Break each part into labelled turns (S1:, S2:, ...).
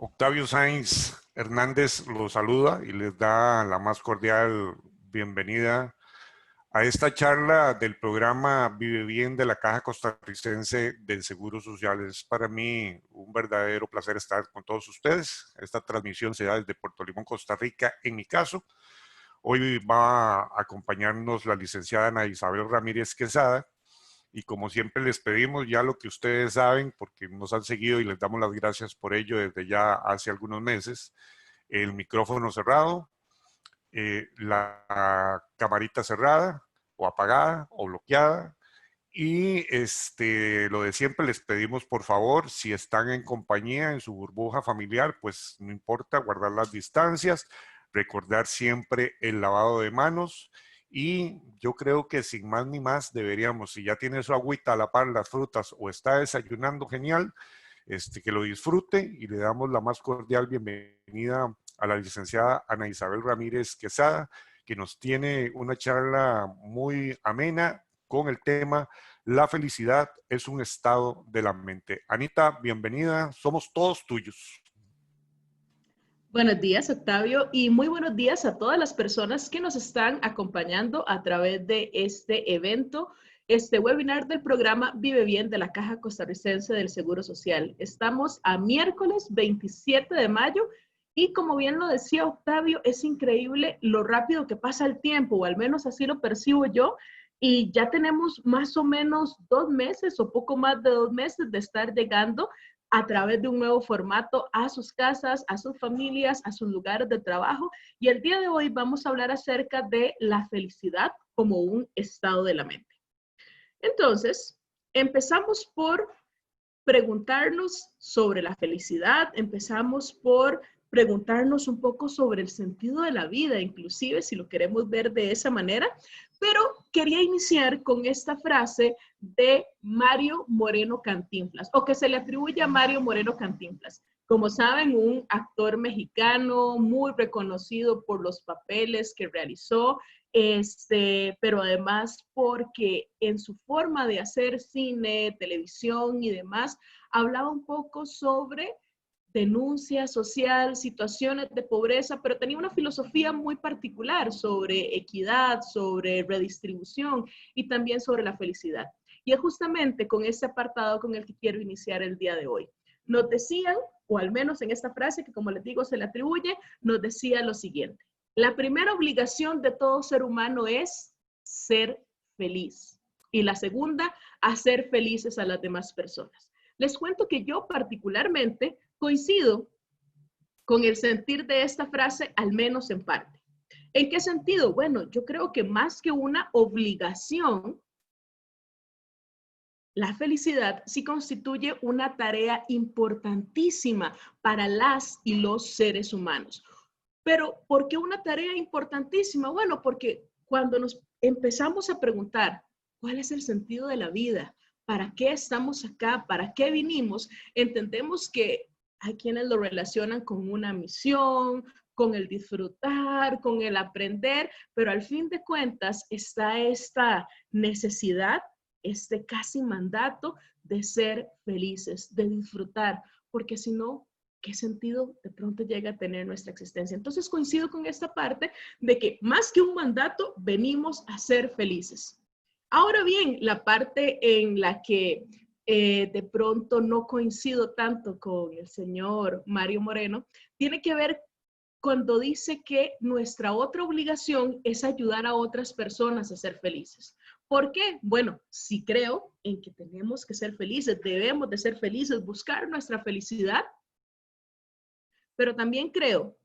S1: Octavio Sainz Hernández los saluda y les da la más cordial bienvenida a esta charla del programa Vive Bien de la Caja Costarricense del Seguro Social. Es para mí un verdadero placer estar con todos ustedes. Esta transmisión se da desde Puerto Limón, Costa Rica, en mi caso. Hoy va a acompañarnos la licenciada Ana Isabel Ramírez Quesada. Y como siempre les pedimos ya lo que ustedes saben, porque nos han seguido y les damos las gracias por ello desde ya hace algunos meses, el micrófono cerrado, la camarita cerrada o apagada o bloqueada. Y lo de siempre, les pedimos por favor, si están en compañía, en su burbuja familiar, pues no importa, guardar las distancias, recordar siempre el lavado de manos. Y yo creo que sin más ni más deberíamos, si ya tiene su agüita a la par, las frutas o está desayunando, genial, que lo disfrute, y le damos la más cordial bienvenida a la licenciada Ana Isabel Ramírez Quesada, que nos tiene una charla muy amena con el tema La felicidad es un estado de la mente. Anita, bienvenida, somos todos tuyos.
S2: Buenos días, Octavio, y muy buenos días a todas las personas que nos están acompañando a través de este evento, este webinar del programa Vive Bien de la Caja Costarricense del Seguro Social. Estamos a miércoles 27 de mayo y como bien lo decía Octavio, es increíble lo rápido que pasa el tiempo, o al menos así lo percibo yo, y ya tenemos más o menos 2 meses o poco más de 2 meses de estar llegando a través de un nuevo formato a sus casas, a sus familias, a sus lugares de trabajo. Y el día de hoy vamos a hablar acerca de la felicidad como un estado de la mente. Entonces, empezamos por preguntarnos sobre la felicidad, empezamos por preguntarnos un poco sobre el sentido de la vida, inclusive si lo queremos ver de esa manera, pero quería iniciar con esta frase de Mario Moreno Cantinflas, o que se le atribuye a Mario Moreno Cantinflas. Como saben, un actor mexicano muy reconocido por los papeles que realizó, pero además porque en su forma de hacer cine, televisión y demás, hablaba un poco sobre denuncia social, situaciones de pobreza, pero tenía una filosofía muy particular sobre equidad, sobre redistribución y también sobre la felicidad. Y es justamente con este apartado con el que quiero iniciar el día de hoy. Nos decían, o al menos en esta frase que como les digo se le atribuye, nos decía lo siguiente: la primera obligación de todo ser humano es ser feliz. Y la segunda, hacer felices a las demás personas. Les cuento que yo particularmente coincido con el sentir de esta frase, al menos en parte. ¿En qué sentido? Bueno, yo creo que más que una obligación, la felicidad sí constituye una tarea importantísima para las y los seres humanos. Pero, ¿por qué una tarea importantísima? Bueno, porque cuando nos empezamos a preguntar cuál es el sentido de la vida, para qué estamos acá, para qué vinimos, entendemos que hay quienes lo relacionan con una misión, con el disfrutar, con el aprender, pero al fin de cuentas está esta necesidad, este casi mandato de ser felices, de disfrutar, porque si no, ¿qué sentido de pronto llega a tener nuestra existencia? Entonces coincido con esta parte de que más que un mandato, venimos a ser felices. Ahora bien, la parte en la que de pronto no coincido tanto con el señor Mario Moreno, tiene que ver cuando dice que nuestra otra obligación es ayudar a otras personas a ser felices. ¿Por qué? Bueno, sí creo en que tenemos que ser felices, debemos de ser felices, buscar nuestra felicidad, pero también creo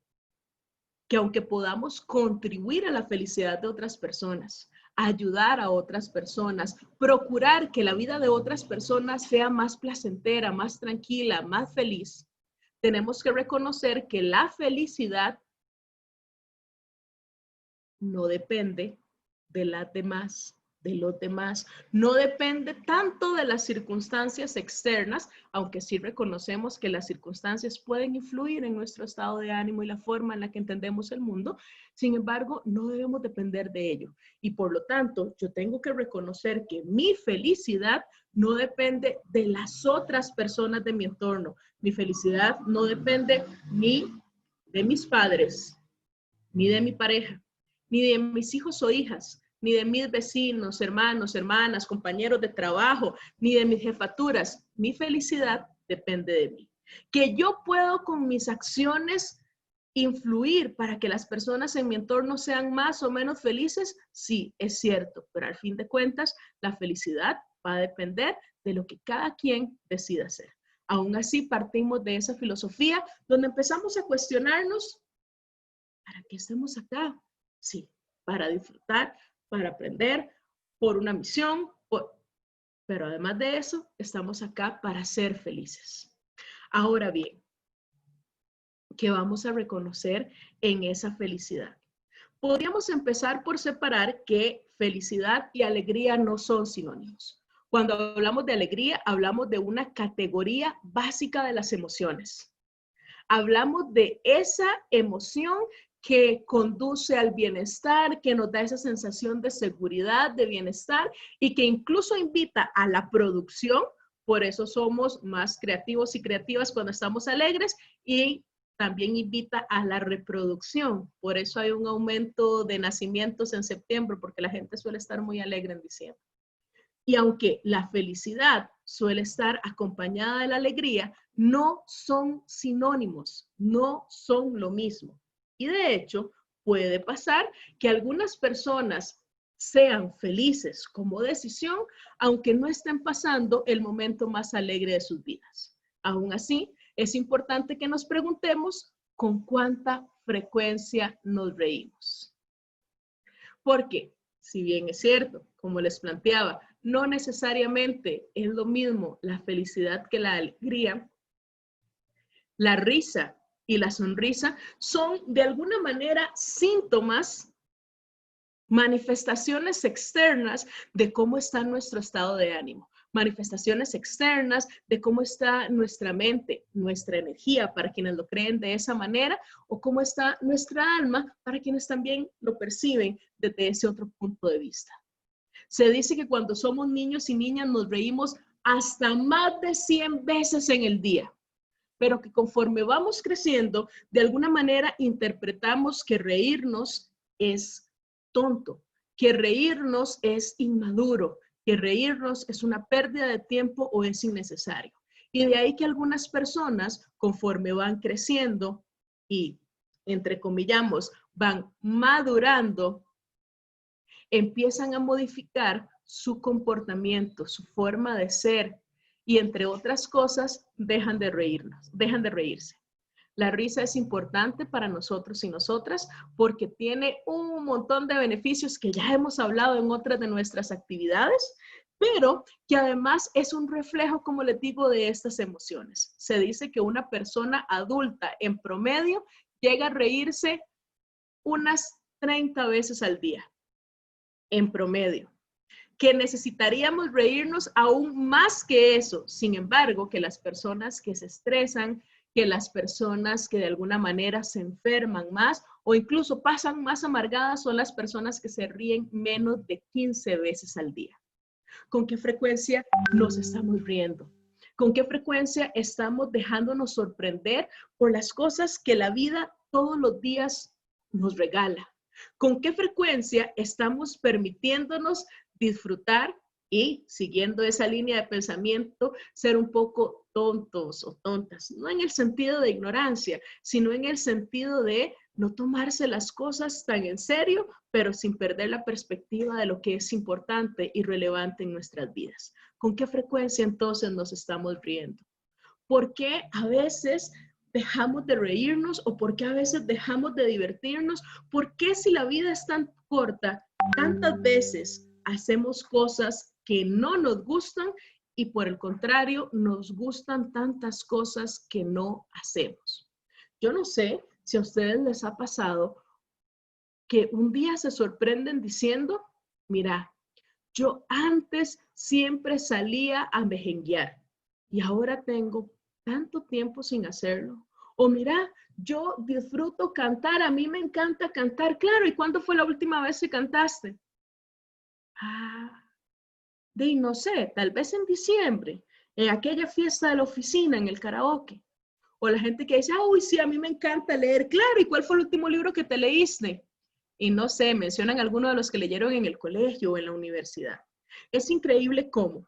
S2: que aunque podamos contribuir a la felicidad de otras personas, ayudar a otras personas, procurar que la vida de otras personas sea más placentera, más tranquila, más feliz, tenemos que reconocer que la felicidad no depende de las demás, de los demás. No depende tanto de las circunstancias externas, aunque sí reconocemos que las circunstancias pueden influir en nuestro estado de ánimo y la forma en la que entendemos el mundo. Sin embargo, no debemos depender de ello. Y por lo tanto, yo tengo que reconocer que mi felicidad no depende de las otras personas de mi entorno. Mi felicidad no depende ni de mis padres, ni de mi pareja, ni de mis hijos o hijas, ni de mis vecinos, hermanos, hermanas, compañeros de trabajo, ni de mis jefaturas. Mi felicidad depende de mí. Que yo puedo con mis acciones influir para que las personas en mi entorno sean más o menos felices, sí, es cierto, pero al fin de cuentas, la felicidad va a depender de lo que cada quien decida hacer. Aún así, partimos de esa filosofía donde empezamos a cuestionarnos, ¿para qué estamos acá? Sí, para disfrutar, para aprender, por una misión, pero además de eso, estamos acá para ser felices. Ahora bien, ¿qué vamos a reconocer en esa felicidad? Podríamos empezar por separar que felicidad y alegría no son sinónimos. Cuando hablamos de alegría, hablamos de una categoría básica de las emociones. Hablamos de esa emoción que conduce al bienestar, que nos da esa sensación de seguridad, de bienestar y que incluso invita a la producción. Por eso somos más creativos y creativas cuando estamos alegres, y también invita a la reproducción. Por eso hay un aumento de nacimientos en septiembre, porque la gente suele estar muy alegre en diciembre. Y aunque la felicidad suele estar acompañada de la alegría, no son sinónimos, no son lo mismo. Y de hecho, puede pasar que algunas personas sean felices como decisión, aunque no estén pasando el momento más alegre de sus vidas. Aún así, es importante que nos preguntemos con cuánta frecuencia nos reímos. Porque, si bien es cierto, como les planteaba, no necesariamente es lo mismo la felicidad que la alegría, la risa y la sonrisa son de alguna manera síntomas, manifestaciones externas de cómo está nuestro estado de ánimo, manifestaciones externas de cómo está nuestra mente, nuestra energía, para quienes lo creen de esa manera, o cómo está nuestra alma, para quienes también lo perciben desde ese otro punto de vista. Se dice que cuando somos niños y niñas nos reímos hasta más de 100 veces en el día, pero que conforme vamos creciendo, de alguna manera interpretamos que reírnos es tonto, que reírnos es inmaduro, que reírnos es una pérdida de tiempo o es innecesario. Y de ahí que algunas personas, conforme van creciendo y, entrecomillamos, van madurando, empiezan a modificar su comportamiento, su forma de ser, y entre otras cosas, dejan de reírse. La risa es importante para nosotros y nosotras porque tiene un montón de beneficios que ya hemos hablado en otras de nuestras actividades, pero que además es un reflejo, como les digo, de estas emociones. Se dice que una persona adulta en promedio llega a reírse unas 30 veces al día, en promedio. Que necesitaríamos reírnos aún más que eso. Sin embargo, que las personas que se estresan, que las personas que de alguna manera se enferman más o incluso pasan más amargadas son las personas que se ríen menos de 15 veces al día. ¿Con qué frecuencia nos estamos riendo? ¿Con qué frecuencia estamos dejándonos sorprender por las cosas que la vida todos los días nos regala? ¿Con qué frecuencia estamos permitiéndonos disfrutar y, siguiendo esa línea de pensamiento, ser un poco tontos o tontas? No en el sentido de ignorancia, sino en el sentido de no tomarse las cosas tan en serio, pero sin perder la perspectiva de lo que es importante y relevante en nuestras vidas. ¿Con qué frecuencia entonces nos estamos riendo? ¿Por qué a veces dejamos de reírnos o por qué a veces dejamos de divertirnos? ¿Por qué, si la vida es tan corta, tantas veces hacemos cosas que no nos gustan y por el contrario nos gustan tantas cosas que no hacemos? Yo no sé si a ustedes les ha pasado que un día se sorprenden diciendo, mira, Yo antes siempre salía a mejenguear y ahora tengo tanto tiempo sin hacerlo. O mira, yo disfruto cantar, a mí me encanta cantar. Claro, ¿y cuándo fue la última vez que cantaste? Ah, no sé, tal vez en diciembre, en aquella fiesta de la oficina, en el karaoke. O la gente que dice, uy, sí, a mí me encanta leer. Claro, ¿y cuál fue el último libro que te leíste? Y no sé, mencionan algunos de los que leyeron en el colegio o en la universidad. Es increíble cómo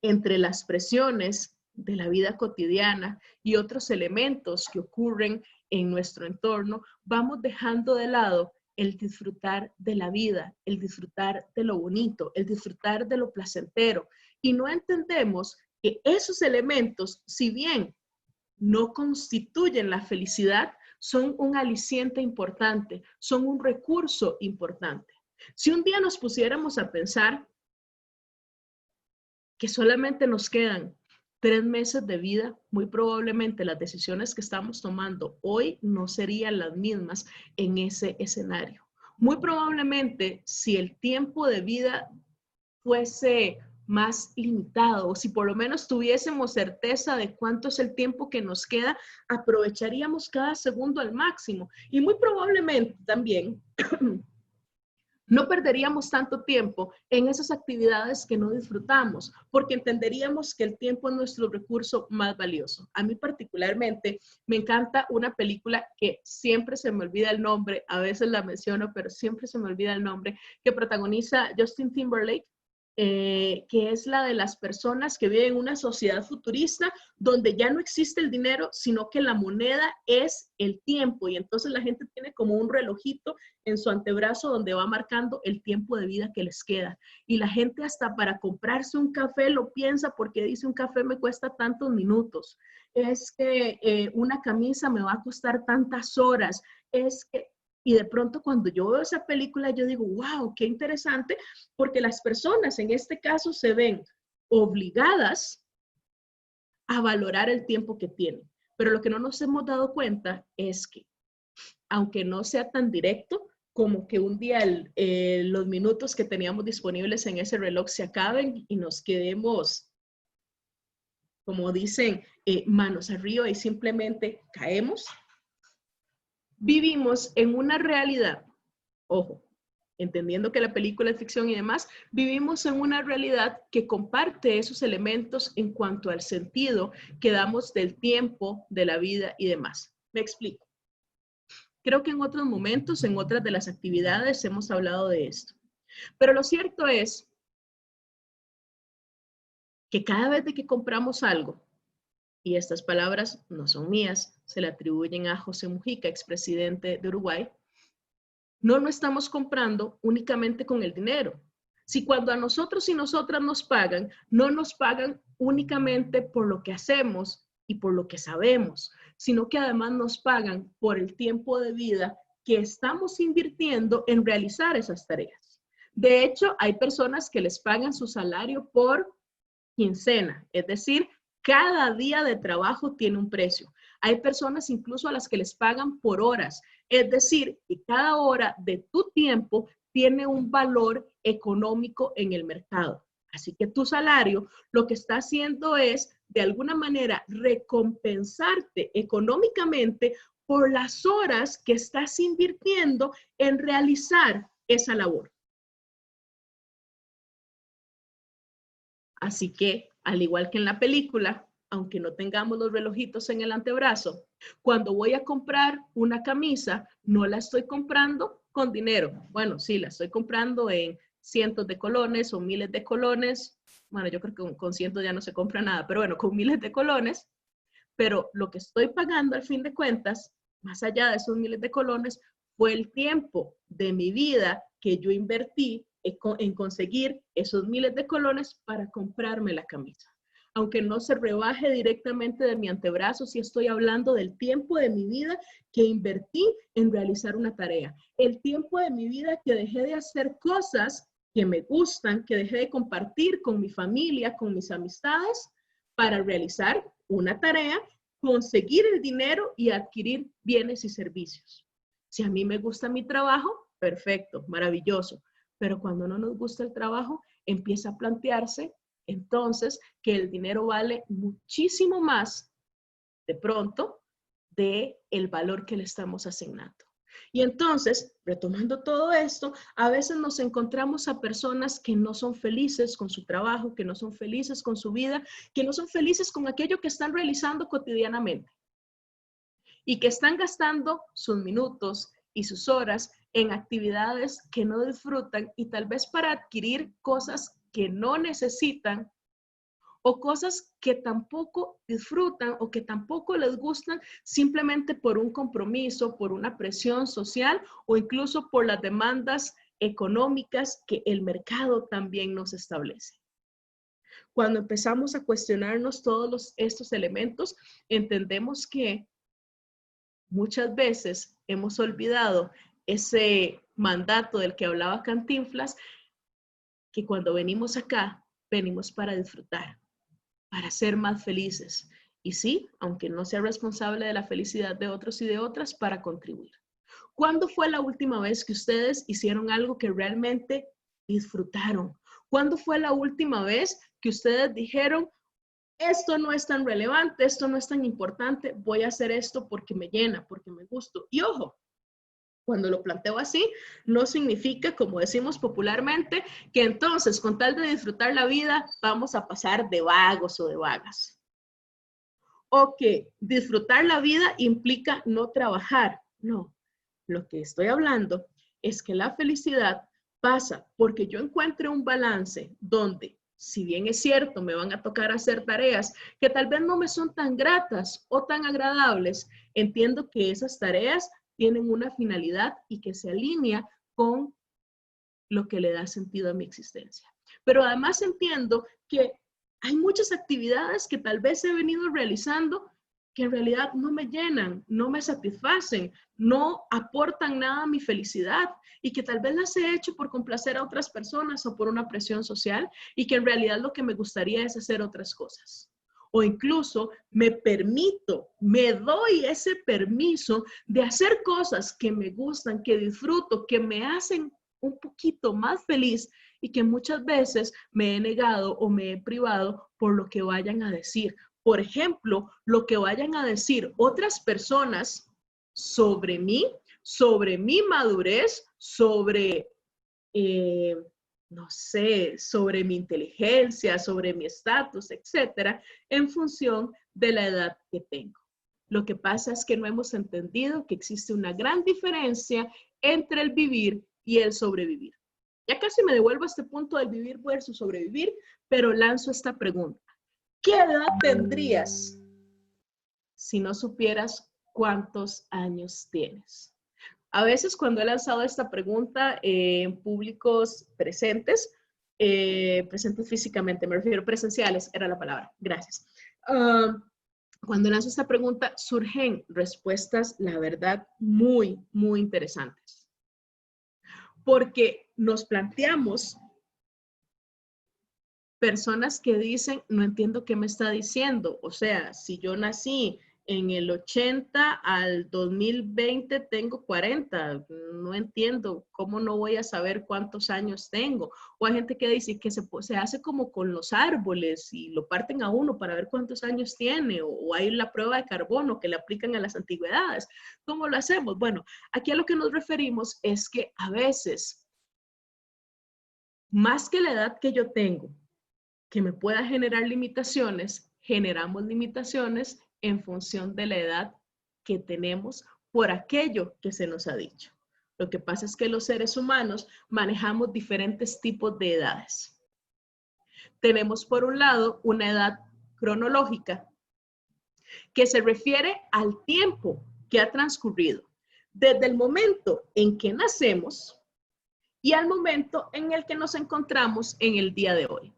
S2: entre las presiones de la vida cotidiana y otros elementos que ocurren en nuestro entorno, vamos dejando de lado el disfrutar de la vida, el disfrutar de lo bonito, el disfrutar de lo placentero. Y no entendemos que esos elementos, si bien no constituyen la felicidad, son un aliciente importante, son un recurso importante. Si un día nos pusiéramos a pensar que solamente nos quedan 3 meses de vida, muy probablemente las decisiones que estamos tomando hoy no serían las mismas en ese escenario. Muy probablemente si el tiempo de vida fuese más limitado, o si por lo menos tuviésemos certeza de cuánto es el tiempo que nos queda, aprovecharíamos cada segundo al máximo. Y muy probablemente también no perderíamos tanto tiempo en esas actividades que no disfrutamos, porque entenderíamos que el tiempo es nuestro recurso más valioso. A mí particularmente me encanta una película que siempre se me olvida el nombre, a veces la menciono, pero siempre se me olvida el nombre, que protagoniza Justin Timberlake, que es la de las personas que viven en una sociedad futurista donde ya no existe el dinero, sino que la moneda es el tiempo. Y entonces la gente tiene como un relojito en su antebrazo donde va marcando el tiempo de vida que les queda. Y la gente hasta para comprarse un café lo piensa porque dice un café me cuesta tantos minutos. Es que una camisa me va a costar tantas horas. Es que y de pronto cuando yo veo esa película, yo digo, wow, qué interesante, porque las personas en este caso se ven obligadas a valorar el tiempo que tienen. Pero lo que no nos hemos dado cuenta es que, aunque no sea tan directo, como que un día los minutos que teníamos disponibles en ese reloj se acaben y nos quedemos, como dicen, manos arriba y simplemente caemos. Vivimos en una realidad, ojo, entendiendo que la película es ficción y demás, vivimos en una realidad que comparte esos elementos en cuanto al sentido que damos del tiempo, de la vida y demás. Me explico. Creo que en otros momentos, en otras de las actividades, hemos hablado de esto. Pero lo cierto es que cada vez de que compramos algo, y estas palabras no son mías, se le atribuyen a José Mujica, expresidente de Uruguay, no lo estamos comprando únicamente con el dinero. Si cuando a nosotros y nosotras nos pagan, no nos pagan únicamente por lo que hacemos y por lo que sabemos, sino que además nos pagan por el tiempo de vida que estamos invirtiendo en realizar esas tareas. De hecho, hay personas que les pagan su salario por quincena, es decir, cada día de trabajo tiene un precio. Hay personas incluso a las que les pagan por horas, es decir, que cada hora de tu tiempo tiene un valor económico en el mercado. Así que tu salario lo que está haciendo es, de alguna manera, recompensarte económicamente por las horas que estás invirtiendo en realizar esa labor. Así que, al igual que en la película, aunque no tengamos los relojitos en el antebrazo, cuando voy a comprar una camisa, no la estoy comprando con dinero. Bueno, sí, la estoy comprando en cientos de colones o miles de colones. Bueno, yo creo que con cientos ya no se compra nada, pero bueno, con miles de colones. Pero lo que estoy pagando al fin de cuentas, más allá de esos miles de colones, fue el tiempo de mi vida que yo invertí en conseguir esos miles de colones para comprarme la camisa. Aunque no se rebaje directamente de mi antebrazo, sí estoy hablando del tiempo de mi vida que invertí en realizar una tarea. El tiempo de mi vida que dejé de hacer cosas que me gustan, que dejé de compartir con mi familia, con mis amistades, para realizar una tarea, conseguir el dinero y adquirir bienes y servicios. Si a mí me gusta mi trabajo, perfecto, maravilloso. Pero cuando no nos gusta el trabajo, empieza a plantearse entonces que el dinero vale muchísimo más de pronto de el valor que le estamos asignando. Y entonces, retomando todo esto, a veces nos encontramos a personas que no son felices con su trabajo, que no son felices con su vida, que no son felices con aquello que están realizando cotidianamente y que están gastando sus minutos y sus horas en actividades que no disfrutan y tal vez para adquirir cosas que no necesitan o cosas que tampoco disfrutan o que tampoco les gustan simplemente por un compromiso, por una presión social o incluso por las demandas económicas que el mercado también nos establece. Cuando empezamos a cuestionarnos todos estos elementos, entendemos que muchas veces hemos olvidado ese mandato del que hablaba Cantinflas, que cuando venimos acá, venimos para disfrutar, para ser más felices. Y sí, aunque no sea responsable de la felicidad de otros y de otras, para contribuir. ¿Cuándo fue la última vez que ustedes hicieron algo que realmente disfrutaron? ¿Cuándo fue la última vez que ustedes dijeron, esto no es tan relevante, esto no es tan importante, voy a hacer esto porque me llena, porque me gusta? Y ojo, cuando lo planteo así, no significa, como decimos popularmente, que entonces, con tal de disfrutar la vida, vamos a pasar de vagos o de vagas. O que disfrutar la vida implica no trabajar. No, lo que estoy hablando es que la felicidad pasa porque yo encuentre un balance donde, si bien es cierto, me van a tocar hacer tareas que tal vez no me son tan gratas o tan agradables, entiendo que esas tareas tienen una finalidad y que se alinea con lo que le da sentido a mi existencia. Pero además entiendo que hay muchas actividades que tal vez he venido realizando que en realidad no me llenan, no me satisfacen, no aportan nada a mi felicidad y que tal vez las he hecho por complacer a otras personas o por una presión social y que en realidad lo que me gustaría es hacer otras cosas. O incluso me permito, me doy ese permiso de hacer cosas que me gustan, que disfruto, que me hacen un poquito más feliz y que muchas veces me he negado o me he privado por lo que vayan a decir. Por ejemplo, lo que vayan a decir otras personas sobre mí, sobre mi madurez, sobre, no sé, sobre mi inteligencia, sobre mi estatus, etcétera, en función de la edad que tengo. Lo que pasa es que no hemos entendido que existe una gran diferencia entre el vivir y el sobrevivir. Ya casi me devuelvo a este punto del vivir versus sobrevivir, pero lanzo esta pregunta. ¿Qué edad tendrías si no supieras cuántos años tienes? A veces cuando he lanzado esta pregunta en públicos presentes, presentes físicamente, me refiero presenciales, era la palabra, gracias. Cuando lanzo esta pregunta surgen respuestas, la verdad, muy, muy interesantes. Porque nos planteamos personas que dicen, no entiendo qué me está diciendo. O sea, si yo nací en el 80 al 2020 tengo 40, no entiendo cómo no voy a saber cuántos años tengo. O hay gente que dice que se hace como con los árboles y lo parten a uno para ver cuántos años tiene, o hay la prueba de carbono que le aplican a las antigüedades. ¿Cómo lo hacemos? Bueno, aquí a lo que nos referimos es que a veces, más que la edad que yo tengo, que me pueda generar limitaciones, generamos limitaciones en función de la edad que tenemos por aquello que se nos ha dicho. Lo que pasa es que los seres humanos manejamos diferentes tipos de edades. Tenemos por un lado una edad cronológica que se refiere al tiempo que ha transcurrido desde el momento en que nacemos y al momento en el que nos encontramos en el día de hoy.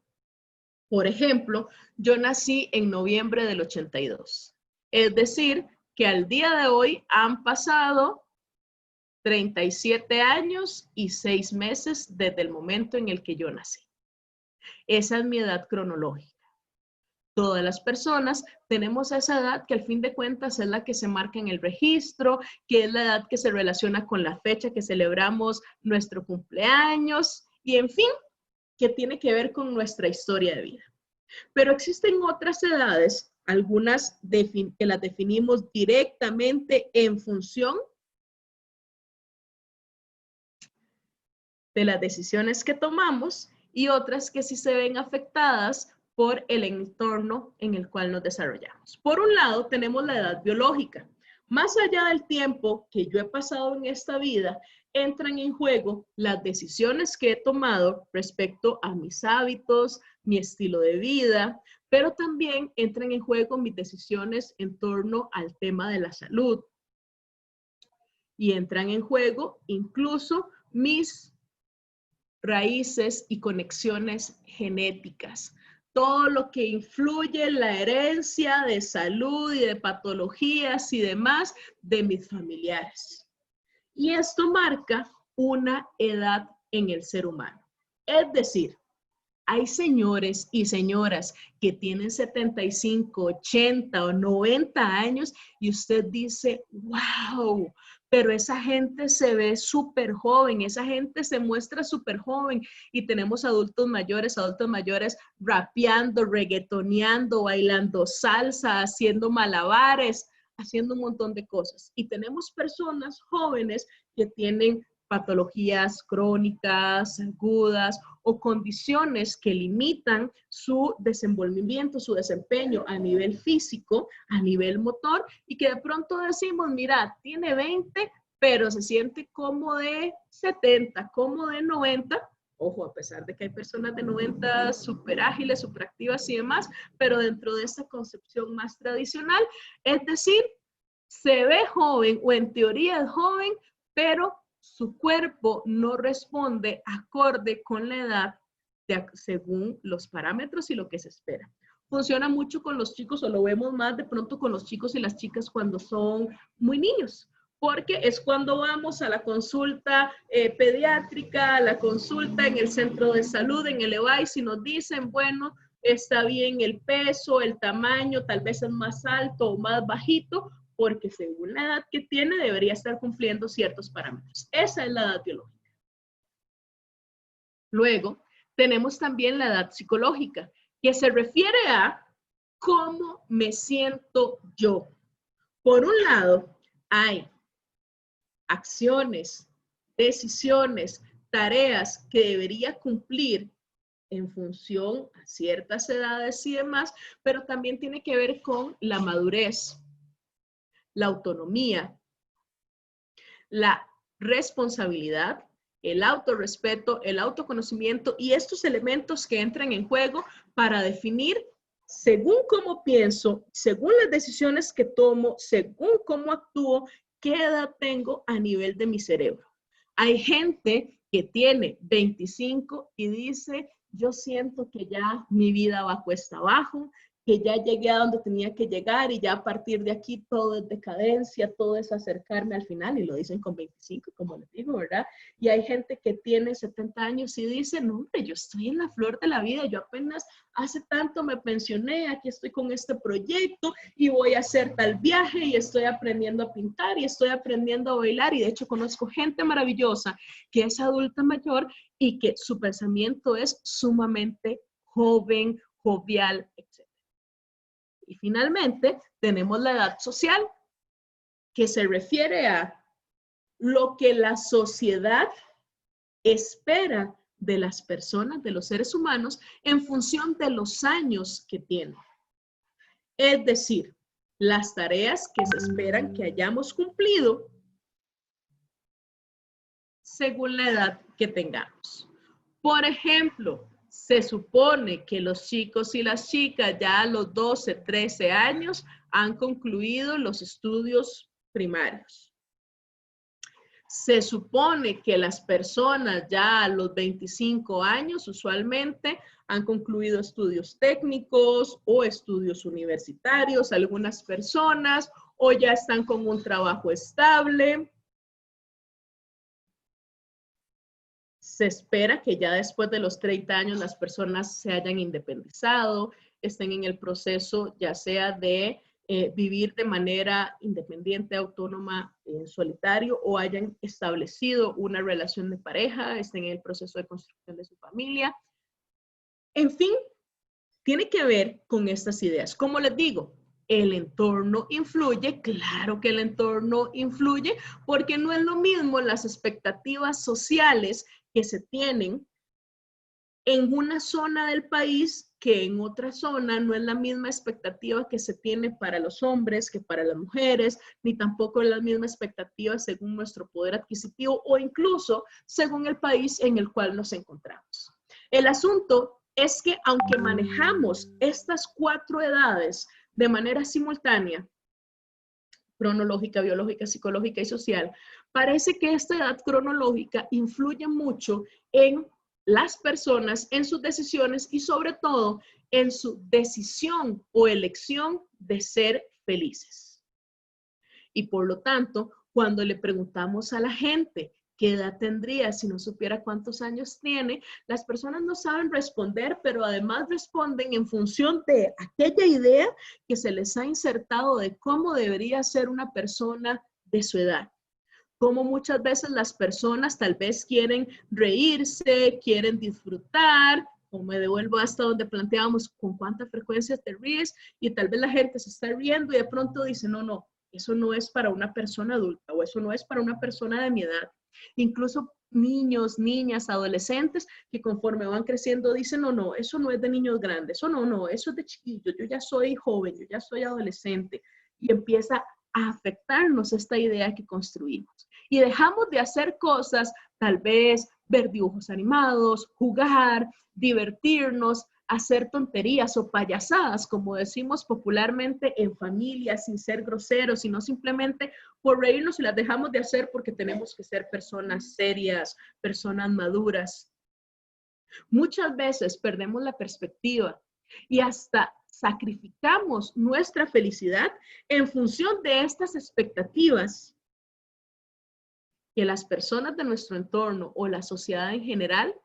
S2: Por ejemplo, yo nací en noviembre del 82. Es decir, que al día de hoy han pasado 37 años y 6 meses desde el momento en el que yo nací. Esa es mi edad cronológica. Todas las personas tenemos esa edad que al fin de cuentas es la que se marca en el registro, que es la edad que se relaciona con la fecha que celebramos nuestro cumpleaños y en fin, que tiene que ver con nuestra historia de vida. Pero existen otras edades, algunas que las definimos directamente en función de las decisiones que tomamos y otras que sí se ven afectadas por el entorno en el cual nos desarrollamos. Por un lado, tenemos la edad biológica. Más allá del tiempo que yo he pasado en esta vida, entran en juego las decisiones que he tomado respecto a mis hábitos, mi estilo de vida, pero también entran en juego mis decisiones en torno al tema de la salud. Y entran en juego incluso mis raíces y conexiones genéticas. Todo lo que influye en la herencia de salud y de patologías y demás de mis familiares. Y esto marca una edad en el ser humano. Es decir, hay señores y señoras que tienen 75, 80 o 90 años y usted dice, wow, pero esa gente se ve súper joven, esa gente se muestra súper joven y tenemos adultos mayores rapeando, reggaetoneando, bailando salsa, haciendo malabares, haciendo un montón de cosas. Y tenemos personas jóvenes que tienen patologías crónicas, agudas o condiciones que limitan su desenvolvimiento, su desempeño a nivel físico, a nivel motor, y que de pronto decimos, mira, tiene 20, pero se siente como de 70, como de 90. Ojo, a pesar de que hay personas de 90 súper ágiles, súper activas y demás, pero dentro de esta concepción más tradicional, es decir, se ve joven o en teoría es joven, pero su cuerpo no responde acorde con la edad según los parámetros y lo que se espera. Funciona mucho con los chicos, o lo vemos más de pronto con los chicos y las chicas cuando son muy niños, porque es cuando vamos a la consulta pediátrica, a la consulta en el centro de salud, en el EVAIS, y nos dicen, bueno, está bien el peso, el tamaño, tal vez es más alto o más bajito, porque según la edad que tiene debería estar cumpliendo ciertos parámetros. Esa es la edad biológica. Luego, tenemos también la edad psicológica, que se refiere a cómo me siento yo. Por un lado, hay acciones, decisiones, tareas que debería cumplir en función a ciertas edades y demás, pero también tiene que ver con la madurez, la autonomía, la responsabilidad, el autorrespeto, el autoconocimiento y estos elementos que entran en juego para definir, según cómo pienso, según las decisiones que tomo, según cómo actúo, qué edad tengo a nivel de mi cerebro. Hay gente que tiene 25 y dice, yo siento que ya mi vida va cuesta abajo, que ya llegué a donde tenía que llegar y ya a partir de aquí todo es decadencia, todo es acercarme al final, y lo dicen con 25, como les digo, ¿verdad? Y hay gente que tiene 70 años y dice, no, hombre, yo estoy en la flor de la vida, yo apenas hace tanto me pensioné, aquí estoy con este proyecto y voy a hacer tal viaje y estoy aprendiendo a pintar y estoy aprendiendo a bailar, y de hecho conozco gente maravillosa que es adulta mayor y que su pensamiento es sumamente joven, jovial, etc. Y finalmente, tenemos la edad social, que se refiere a lo que la sociedad espera de las personas, de los seres humanos, en función de los años que tienen. Es decir, las tareas que se esperan que hayamos cumplido según la edad que tengamos. Por ejemplo, se supone que los chicos y las chicas ya a los 12, 13 años han concluido los estudios primarios. Se supone que las personas ya a los 25 años usualmente han concluido estudios técnicos o estudios universitarios, algunas personas, o ya están con un trabajo estable. Se espera que ya después de los 30 años las personas se hayan independizado, estén en el proceso ya sea de vivir de manera independiente, autónoma, en solitario o hayan establecido una relación de pareja, estén en el proceso de construcción de su familia. En fin, tiene que ver con estas ideas. Como les digo, el entorno influye, claro que el entorno influye, porque no es lo mismo las expectativas sociales que se tienen en una zona del país que en otra zona. No es la misma expectativa que se tiene para los hombres que para las mujeres, ni tampoco es la misma expectativa según nuestro poder adquisitivo o incluso según el país en el cual nos encontramos. El asunto es que aunque manejamos estas 4 edades de manera simultánea, cronológica, biológica, psicológica y social, parece que esta edad cronológica influye mucho en las personas, en sus decisiones y sobre todo en su decisión o elección de ser felices. Y por lo tanto, cuando le preguntamos a la gente qué edad tendría si no supiera cuántos años tiene, las personas no saben responder, pero además responden en función de aquella idea que se les ha insertado de cómo debería ser una persona de su edad. Como muchas veces las personas tal vez quieren reírse, quieren disfrutar, o me devuelvo hasta donde planteábamos con cuánta frecuencia te ríes, y tal vez la gente se está riendo y de pronto dice, no, no, eso no es para una persona adulta o eso no es para una persona de mi edad. Incluso niños, niñas, adolescentes que conforme van creciendo dicen, no, no, eso no es de niños grandes, eso no, no, eso es de chiquillos, yo ya soy joven, yo ya soy adolescente, y empieza a afectarnos esta idea que construimos. Y dejamos de hacer cosas, tal vez ver dibujos animados, jugar, divertirnos, hacer tonterías o payasadas, como decimos popularmente en familia, sin ser groseros, sino simplemente por reírnos, y las dejamos de hacer porque tenemos que ser personas serias, personas maduras. Muchas veces perdemos la perspectiva y hasta sacrificamos nuestra felicidad en función de estas expectativas que las personas de nuestro entorno o la sociedad en general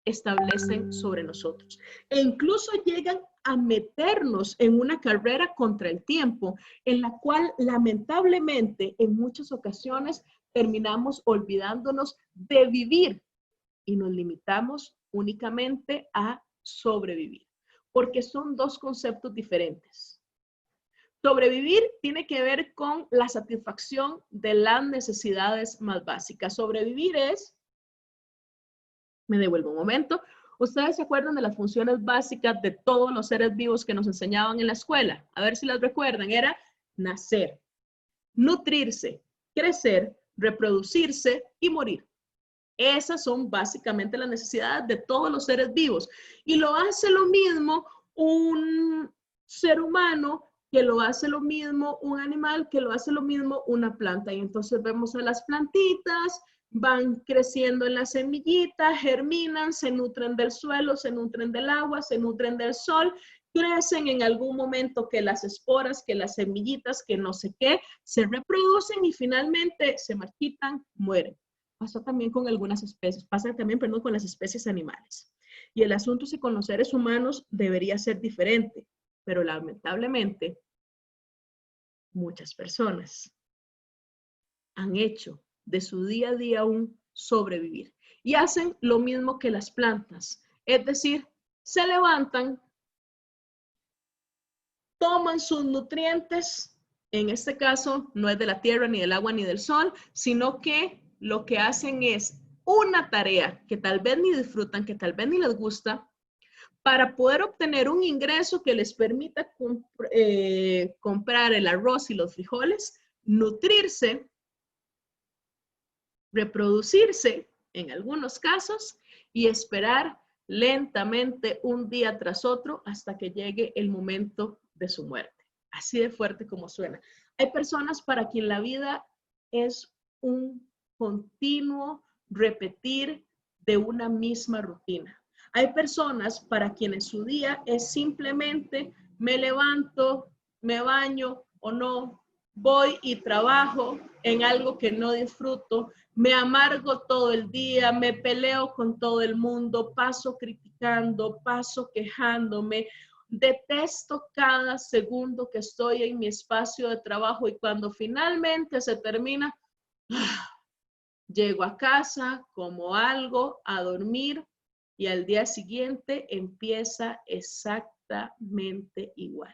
S2: establecen sobre nosotros. E incluso llegan a meternos en una carrera contra el tiempo, en la cual lamentablemente en muchas ocasiones terminamos olvidándonos de vivir y nos limitamos únicamente a sobrevivir, porque son 2 conceptos diferentes. Sobrevivir tiene que ver con la satisfacción de las necesidades más básicas. Sobrevivir es, me devuelvo un momento, ¿ustedes se acuerdan de las funciones básicas de todos los seres vivos que nos enseñaban en la escuela? A ver si las recuerdan. Era nacer, nutrirse, crecer, reproducirse y morir. Esas son básicamente las necesidades de todos los seres vivos. Y lo hace lo mismo un ser humano, que lo hace lo mismo un animal, que lo hace lo mismo una planta. Y entonces vemos a las plantitas, van creciendo en las semillitas, germinan, se nutren del suelo, se nutren del agua, se nutren del sol, crecen en algún momento que las esporas, que las semillitas, que no sé qué, se reproducen y finalmente se marchitan, mueren. Pasa también con algunas especies, pasa también, perdón, con las especies animales. Y el asunto es que con los seres humanos debería ser diferente, pero lamentablemente muchas personas han hecho de su día a día un sobrevivir y hacen lo mismo que las plantas, es decir, se levantan, toman sus nutrientes, en este caso no es de la tierra, ni del agua, ni del sol, sino que lo que hacen es una tarea que tal vez ni disfrutan, que tal vez ni les gusta, para poder obtener un ingreso que les permita comprar el arroz y los frijoles, nutrirse, reproducirse en algunos casos y esperar lentamente un día tras otro hasta que llegue el momento de su muerte. Así de fuerte como suena. Hay personas para quien la vida es un continuo repetir de una misma rutina. Hay personas para quienes su día es simplemente me levanto, me baño o no, voy y trabajo en algo que no disfruto, me amargo todo el día, me peleo con todo el mundo, paso criticando, paso quejándome, detesto cada segundo que estoy en mi espacio de trabajo y cuando finalmente se termina, Llego a casa, como algo, a dormir y al día siguiente empieza exactamente igual.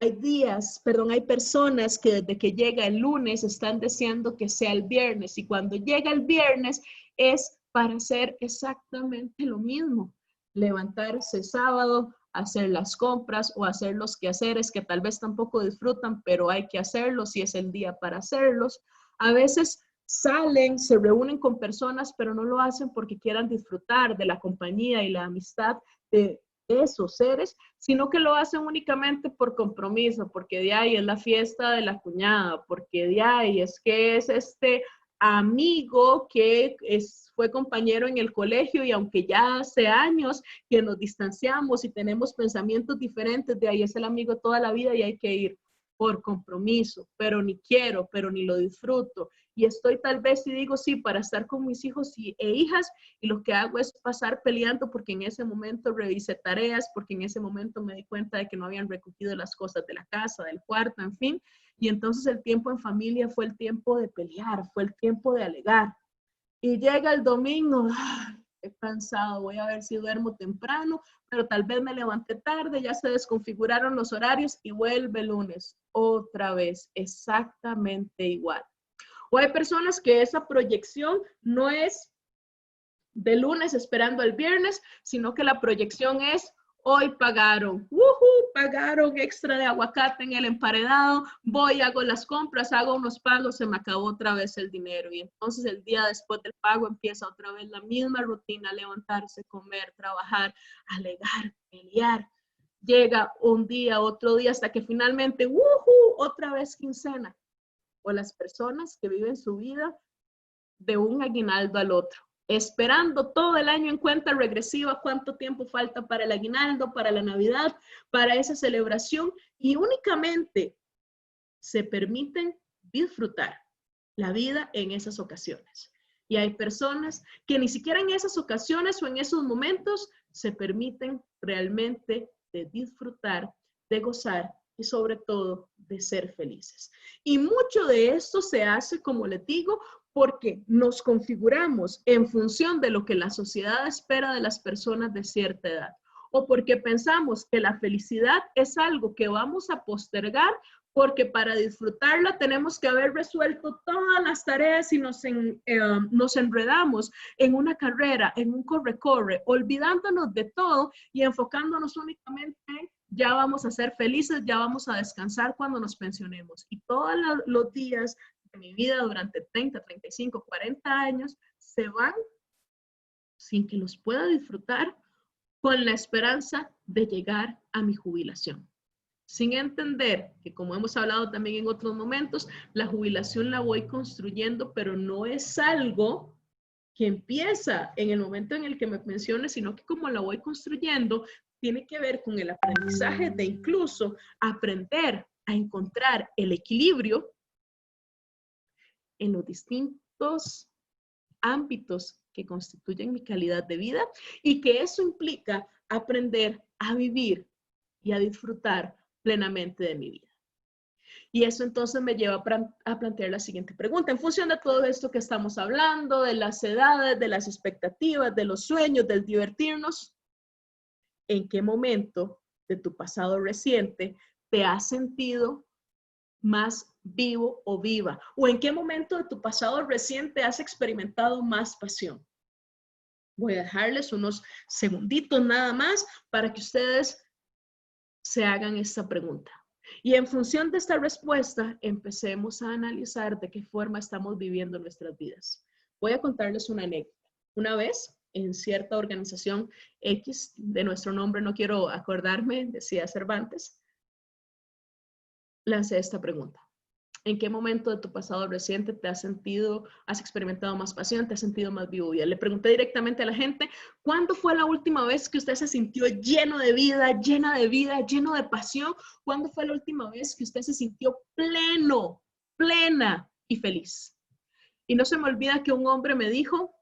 S2: Hay personas que desde que llega el lunes están deseando que sea el viernes y cuando llega el viernes es para hacer exactamente lo mismo. Levantarse sábado, hacer las compras o hacer los quehaceres que tal vez tampoco disfrutan, pero hay que hacerlos y es el día para hacerlos. A veces salen, se reúnen con personas, pero no lo hacen porque quieran disfrutar de la compañía y la amistad de esos seres, sino que lo hacen únicamente por compromiso, porque de ahí es la fiesta de la cuñada, porque de ahí es que es este amigo que fue compañero en el colegio y aunque ya hace años que nos distanciamos y tenemos pensamientos diferentes, de ahí es el amigo toda la vida y hay que ir por compromiso, pero ni quiero, pero ni lo disfruto. Y estoy tal vez y digo sí para estar con mis hijos e hijas y lo que hago es pasar peleando porque en ese momento revisé tareas, porque en ese momento me di cuenta de que no habían recogido las cosas de la casa, del cuarto, en fin. Y entonces el tiempo en familia fue el tiempo de pelear, fue el tiempo de alegar. Y llega el domingo, he cansado, voy a ver si duermo temprano, pero tal vez me levanté tarde, ya se desconfiguraron los horarios y vuelve el lunes, otra vez, exactamente igual. O hay personas que esa proyección no es de lunes esperando el viernes, sino que la proyección es hoy pagaron, pagaron extra de aguacate en el emparedado, voy, hago las compras, hago unos pagos, se me acabó otra vez el dinero. Y entonces el día después del pago empieza otra vez la misma rutina, levantarse, comer, trabajar, alegar, pelear. Llega un día, otro día, hasta que finalmente, otra vez quincena. O las personas que viven su vida de un aguinaldo al otro, esperando todo el año en cuenta regresiva cuánto tiempo falta para el aguinaldo, para la Navidad, para esa celebración y únicamente se permiten disfrutar la vida en esas ocasiones. Y hay personas que ni siquiera en esas ocasiones o en esos momentos se permiten realmente de disfrutar, de gozar y sobre todo de ser felices. Y mucho de esto se hace, como les digo, porque nos configuramos en función de lo que la sociedad espera de las personas de cierta edad o porque pensamos que la felicidad es algo que vamos a postergar porque para disfrutarla tenemos que haber resuelto todas las tareas y nos enredamos en una carrera, en un corre-corre, olvidándonos de todo y enfocándonos únicamente en ya vamos a ser felices, ya vamos a descansar cuando nos pensionemos. Y todos los días de mi vida durante 30, 35, 40 años se van sin que los pueda disfrutar con la esperanza de llegar a mi jubilación. Sin entender que, como hemos hablado también en otros momentos, la jubilación la voy construyendo, pero no es algo que empieza en el momento en el que me pensione, sino que como la voy construyendo, tiene que ver con el aprendizaje de incluso aprender a encontrar el equilibrio en los distintos ámbitos que constituyen mi calidad de vida y que eso implica aprender a vivir y a disfrutar plenamente de mi vida. Y eso entonces me lleva a plantear la siguiente pregunta. En función de todo esto que estamos hablando, de las edades, de las expectativas, de los sueños, del divertirnos, ¿en qué momento de tu pasado reciente te has sentido más vivo o viva? ¿O en qué momento de tu pasado reciente has experimentado más pasión? Voy a dejarles unos segunditos nada más para que ustedes se hagan esta pregunta. Y en función de esta respuesta, empecemos a analizar de qué forma estamos viviendo nuestras vidas. Voy a contarles una anécdota. Una vez, en cierta organización X, de nuestro nombre no quiero acordarme, decía Cervantes, lancé esta pregunta. ¿En qué momento de tu pasado reciente te has experimentado más pasión, te has sentido más vivo? Le pregunté directamente a la gente, ¿cuándo fue la última vez que usted se sintió lleno de vida, lleno de pasión? ¿Cuándo fue la última vez que usted se sintió pleno, plena y feliz? Y no se me olvida que un hombre me dijo,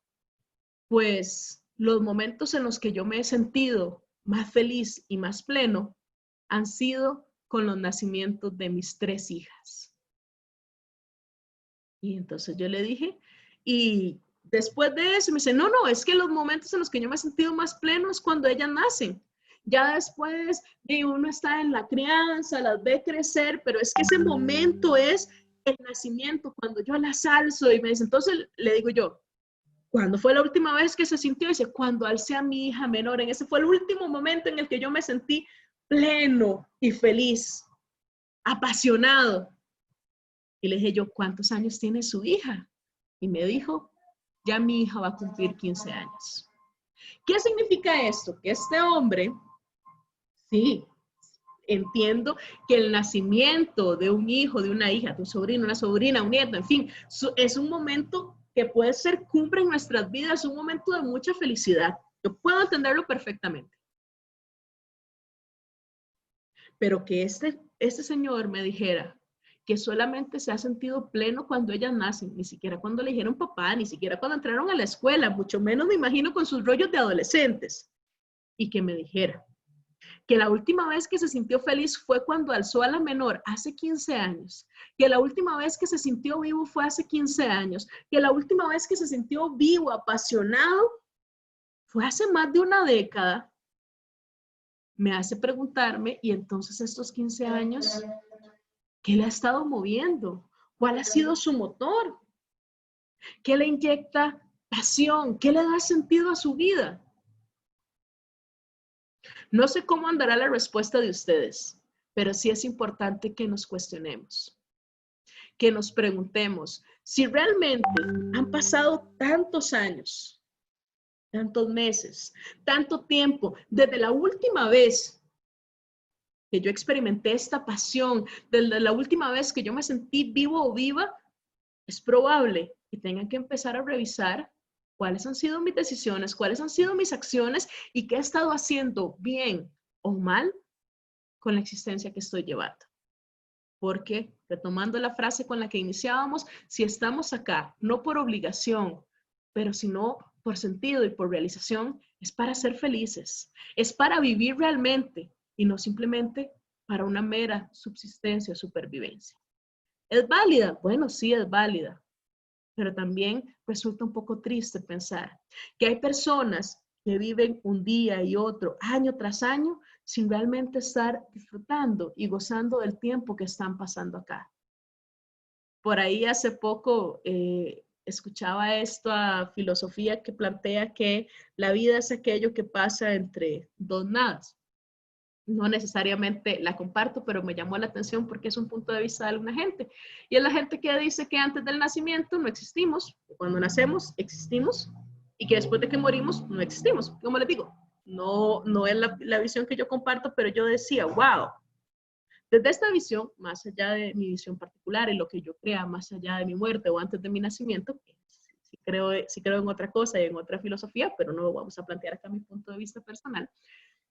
S2: pues los momentos en los que yo me he sentido más feliz y más pleno han sido con los nacimientos de mis 3 hijas. Y entonces yo le dije, y después de eso me dice, no, no, es que los momentos en los que yo me he sentido más pleno es cuando ellas nacen. Ya después uno está en la crianza, las ve crecer, pero es que ese momento es el nacimiento, cuando yo las alzo y me dice, entonces le digo yo, ¿cuándo fue la última vez que se sintió? Dice, cuando alcé a mi hija menor, en ese fue el último momento en el que yo me sentí pleno y feliz, apasionado. Y le dije yo, ¿cuántos años tiene su hija? Y me dijo, ya mi hija va a cumplir 15 años. ¿Qué significa esto? Que este hombre, sí, entiendo que el nacimiento de un hijo, de una hija, de un sobrino, una sobrina, un nieto, en fin, es un momento que puede ser cumbre en nuestras vidas, un momento de mucha felicidad. Yo puedo entenderlo perfectamente. Pero que este señor me dijera que solamente se ha sentido pleno cuando ellas nacen, ni siquiera cuando le dijeron papá, ni siquiera cuando entraron a la escuela, mucho menos me imagino con sus rollos de adolescentes. Y que me dijera que la última vez que se sintió feliz fue cuando alzó a la menor hace 15 años, que la última vez que se sintió vivo fue hace 15 años, que la última vez que se sintió vivo, apasionado, fue hace más de una década, me hace preguntarme, y entonces estos 15 años, ¿qué le ha estado moviendo? ¿Cuál ha sido su motor? ¿Qué le inyecta pasión? ¿Qué le da sentido a su vida? No sé cómo andará la respuesta de ustedes, pero sí es importante que nos cuestionemos, que nos preguntemos si realmente han pasado tantos años, tantos meses, tanto tiempo, desde la última vez que yo experimenté esta pasión, desde la última vez que yo me sentí vivo o viva, es probable que tengan que empezar a revisar cuáles han sido mis decisiones, cuáles han sido mis acciones y qué he estado haciendo bien o mal con la existencia que estoy llevando. Porque, retomando la frase con la que iniciábamos, si estamos acá, no por obligación, pero sino por sentido y por realización, es para ser felices, es para vivir realmente y no simplemente para una mera subsistencia o supervivencia. ¿Es válida? Bueno, sí es válida, pero también resulta un poco triste pensar que hay personas que viven un día y otro, año tras año, sin realmente estar disfrutando y gozando del tiempo que están pasando acá. Por ahí hace poco escuchaba esta filosofía que plantea que la vida es aquello que pasa entre dos nadas. No necesariamente la comparto, pero me llamó la atención porque es un punto de vista de alguna gente. Y es la gente que dice que antes del nacimiento no existimos, que cuando nacemos existimos y que después de que morimos no existimos. Como les digo, no es la visión que yo comparto, pero yo decía, wow, desde esta visión, más allá de mi visión particular y lo que yo crea más allá de mi muerte o antes de mi nacimiento, sí creo en otra cosa y en otra filosofía, pero no lo vamos a plantear acá mi punto de vista personal.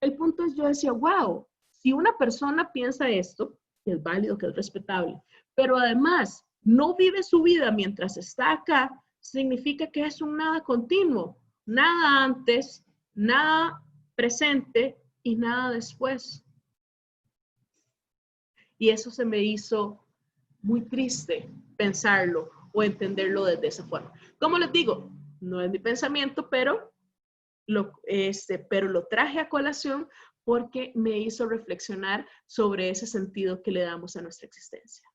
S2: El punto es, yo decía, wow, si una persona piensa esto, que es válido, que es respetable, pero además no vive su vida mientras está acá, significa que es un nada continuo, nada antes, nada presente y nada después. Y eso se me hizo muy triste pensarlo o entenderlo desde esa forma. Como les digo, no es mi pensamiento, pero lo traje a colación porque me hizo reflexionar sobre ese sentido que le damos a nuestra existencia.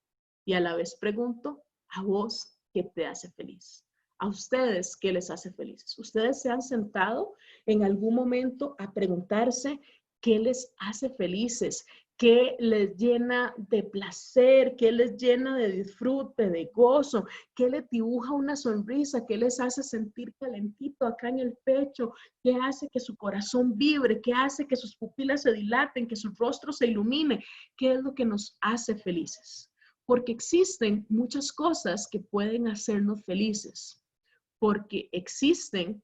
S2: Y a la vez pregunto, ¿a vos qué te hace feliz? ¿A ustedes qué les hace felices? ¿Ustedes se han sentado en algún momento a preguntarse qué les hace felices? ¿Qué les llena de placer? ¿Qué les llena de disfrute, de gozo? ¿Qué les dibuja una sonrisa? ¿Qué les hace sentir calentito acá en el pecho? ¿Qué hace que su corazón vibre? ¿Qué hace que sus pupilas se dilaten? ¿Que su rostro se ilumine? ¿Qué es lo que nos hace felices? Porque existen muchas cosas que pueden hacernos felices. Porque existen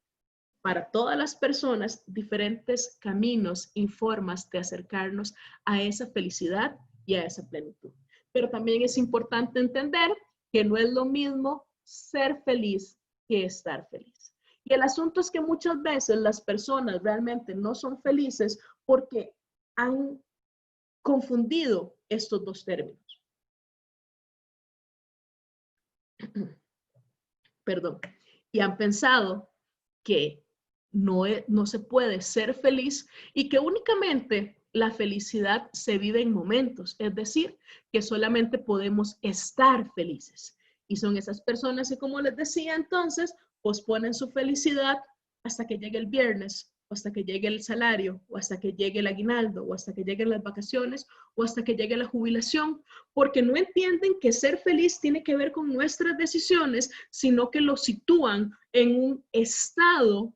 S2: para todas las personas diferentes caminos y formas de acercarnos a esa felicidad y a esa plenitud. Pero también es importante entender que no es lo mismo ser feliz que estar feliz. Y el asunto es que muchas veces las personas realmente no son felices porque han confundido estos dos términos. perdón, y han pensado que no se puede ser feliz y que únicamente la felicidad se vive en momentos, es decir, que solamente podemos estar felices. Y son esas personas que, como les decía entonces, posponen su felicidad hasta que llegue el viernes, o hasta que llegue el salario, o hasta que llegue el aguinaldo, o hasta que lleguen las vacaciones, o hasta que llegue la jubilación, porque no entienden que ser feliz tiene que ver con nuestras decisiones, sino que lo sitúan en un estado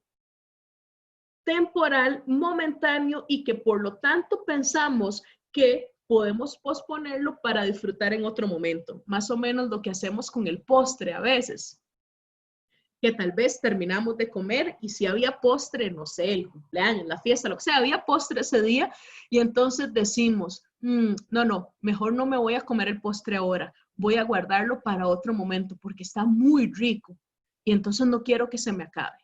S2: temporal, momentáneo, y que por lo tanto pensamos que podemos posponerlo para disfrutar en otro momento. Más o menos lo que hacemos con el postre a veces, que tal vez terminamos de comer y si había postre, no sé, el cumpleaños, la fiesta, lo que sea, había postre ese día y entonces decimos, no, mejor no me voy a comer el postre ahora, voy a guardarlo para otro momento porque está muy rico y entonces no quiero que se me acabe.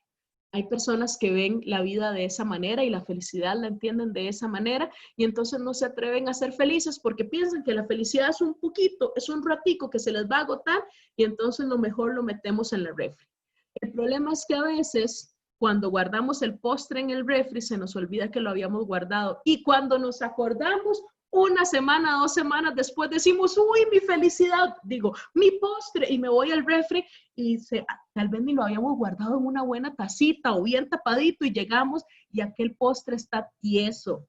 S2: Hay personas que ven la vida de esa manera y la felicidad la entienden de esa manera y entonces no se atreven a ser felices porque piensan que la felicidad es un poquito, es un ratico que se les va a agotar y entonces lo mejor lo metemos en la refri. El problema es que a veces cuando guardamos el postre en el refri se nos olvida que lo habíamos guardado y cuando nos acordamos una semana, 2 semanas después decimos, uy, mi felicidad, digo, mi postre y me voy al refri y tal vez ni lo habíamos guardado en una buena tacita o bien tapadito y llegamos y aquel postre está tieso,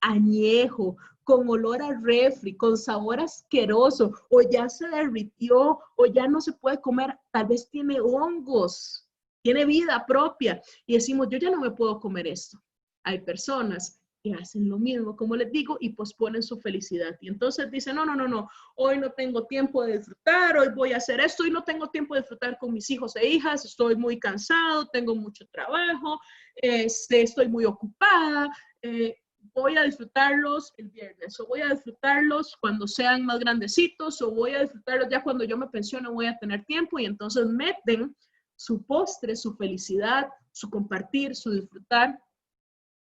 S2: añejo, con olor a refri, con sabor asqueroso, o ya se derritió, o ya no se puede comer, tal vez tiene hongos, tiene vida propia, y decimos, yo ya no me puedo comer esto. Hay personas que hacen lo mismo, como les digo, y posponen su felicidad. Y entonces dicen, no, hoy no tengo tiempo de disfrutar, hoy voy a hacer esto, y no tengo tiempo de disfrutar con mis hijos e hijas, estoy muy cansado, tengo mucho trabajo, estoy muy ocupada, voy a disfrutarlos el viernes, o voy a disfrutarlos cuando sean más grandecitos, o voy a disfrutarlos ya cuando yo me pensione, voy a tener tiempo, y entonces meten su postre, su felicidad, su compartir, su disfrutar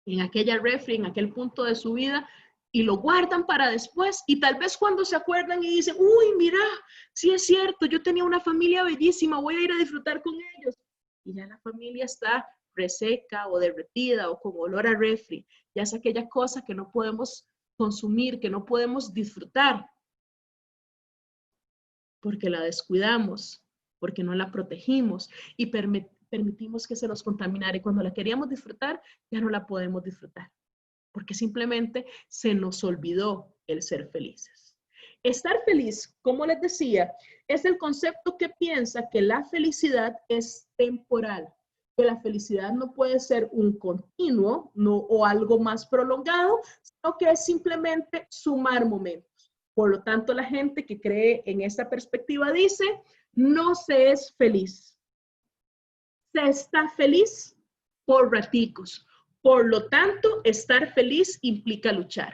S2: en aquella refri, en aquel punto de su vida, y lo guardan para después, y tal vez cuando se acuerdan y dicen, uy, mira, sí es cierto, yo tenía una familia bellísima, voy a ir a disfrutar con ellos, y ya la familia está reseca o derretida o con olor a refri, ya es aquella cosa que no podemos consumir, que no podemos disfrutar, porque la descuidamos, porque no la protegimos y permitimos que se nos contaminara. Y cuando la queríamos disfrutar, ya no la podemos disfrutar, porque simplemente se nos olvidó el ser felices. Estar feliz, como les decía, es el concepto que piensa que la felicidad es temporal, que la felicidad no puede ser un continuo o algo más prolongado, sino que es simplemente sumar momentos. Por lo tanto, la gente que cree en esta perspectiva dice, no se es feliz, se está feliz por raticos. Por lo tanto, estar feliz implica luchar.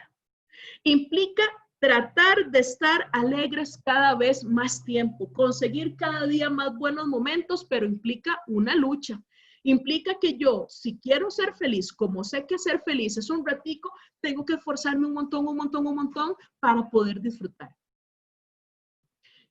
S2: Implica tratar de estar alegres cada vez más tiempo, conseguir cada día más buenos momentos, pero implica una lucha. Implica que yo, si quiero ser feliz, como sé que ser feliz es un ratico, tengo que esforzarme un montón para poder disfrutar.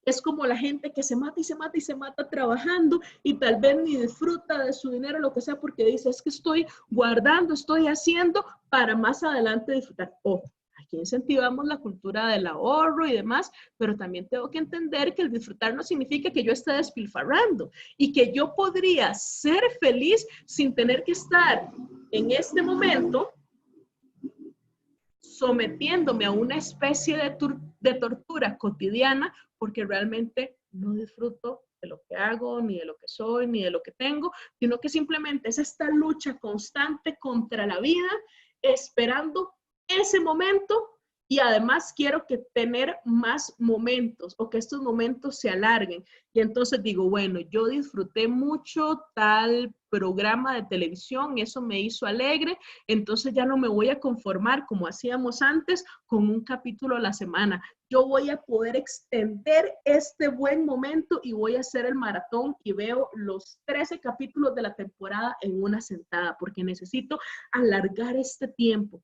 S2: Es como la gente que se mata y se mata y se mata trabajando y tal vez ni disfruta de su dinero, lo que sea, porque dice, es que estoy guardando, estoy haciendo para más adelante disfrutar. Ojo, aquí incentivamos la cultura del ahorro y demás, pero también tengo que entender que el disfrutar no significa que yo esté despilfarrando y que yo podría ser feliz sin tener que estar en este momento sometiéndome a una especie de tortura cotidiana porque realmente no disfruto de lo que hago, ni de lo que soy, ni de lo que tengo, sino que simplemente es esta lucha constante contra la vida, esperando ese momento y además quiero que tener más momentos o que estos momentos se alarguen. Y entonces digo, bueno, yo disfruté mucho tal programa de televisión, eso me hizo alegre, entonces ya no me voy a conformar como hacíamos antes con un capítulo a la semana. Yo voy a poder extender este buen momento y voy a hacer el maratón y veo los 13 capítulos de la temporada en una sentada porque necesito alargar este tiempo.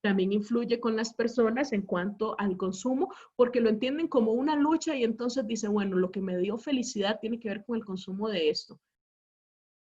S2: también influye con las personas en cuanto al consumo, porque lo entienden como una lucha y entonces dicen, bueno, lo que me dio felicidad tiene que ver con el consumo de esto.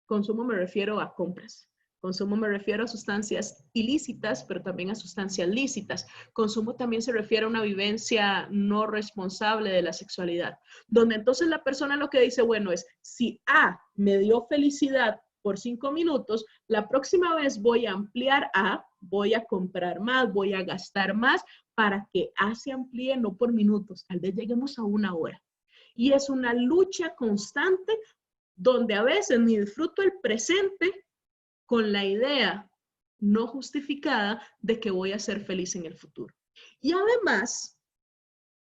S2: Consumo me refiero a compras. Consumo me refiero a sustancias ilícitas, pero también a sustancias lícitas. Consumo también se refiere a una vivencia no responsable de la sexualidad, donde entonces la persona lo que dice, bueno, es, si A me dio felicidad por 5 minutos, la próxima vez voy a ampliar A, voy a comprar más, voy a gastar más para que A se amplíe no por minutos, tal vez lleguemos a 1 hora. Y es una lucha constante donde a veces ni disfruto el presente con la idea no justificada de que voy a ser feliz en el futuro. Y además,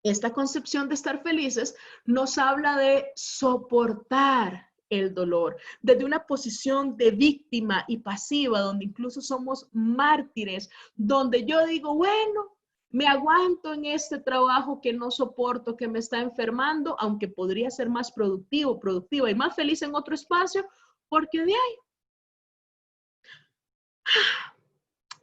S2: esta concepción de estar felices nos habla de soportar el dolor, desde una posición de víctima y pasiva, donde incluso somos mártires, donde yo digo, bueno, me aguanto en este trabajo que no soporto, que me está enfermando, aunque podría ser más productivo, productiva y más feliz en otro espacio, porque de ahí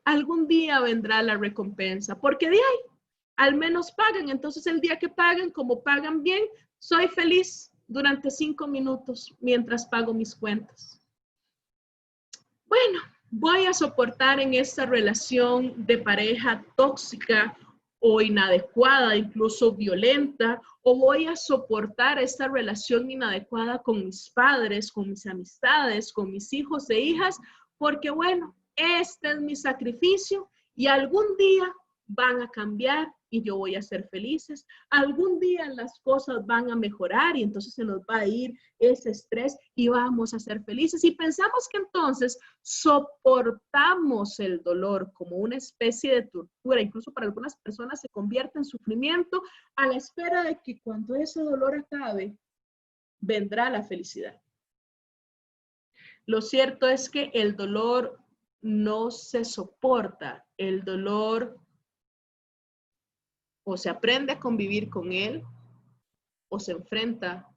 S2: algún día vendrá la recompensa, porque de ahí al menos pagan. Entonces el día que pagan, como pagan bien, soy feliz durante 5 minutos mientras pago mis cuentas. Bueno, voy a soportar en esta relación de pareja tóxica o inadecuada, incluso violenta, o voy a soportar esta relación inadecuada con mis padres, con mis amistades, con mis hijos e hijas, porque bueno, este es mi sacrificio y algún día van a cambiar y yo voy a ser felices. Algún día las cosas van a mejorar y entonces se nos va a ir ese estrés y vamos a ser felices. Y pensamos que entonces soportamos el dolor como una especie de tortura, incluso para algunas personas se convierte en sufrimiento a la espera de que cuando ese dolor acabe, vendrá la felicidad. Lo cierto es que el dolor no se soporta, el dolor o se aprende a convivir con él, o se enfrenta,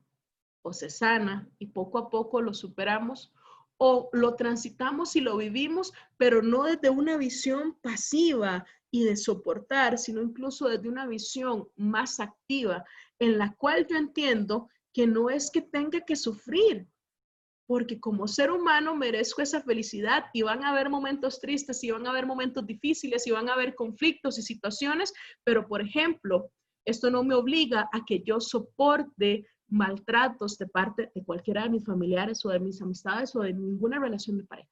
S2: o se sana y poco a poco lo superamos, o lo transitamos y lo vivimos, pero no desde una visión pasiva y de soportar, sino incluso desde una visión más activa, en la cual yo entiendo que no es que tenga que sufrir, porque como ser humano merezco esa felicidad y van a haber momentos tristes y van a haber momentos difíciles y van a haber conflictos y situaciones, pero por ejemplo, esto no me obliga a que yo soporte maltratos de parte de cualquiera de mis familiares o de mis amistades o de ninguna relación de pareja.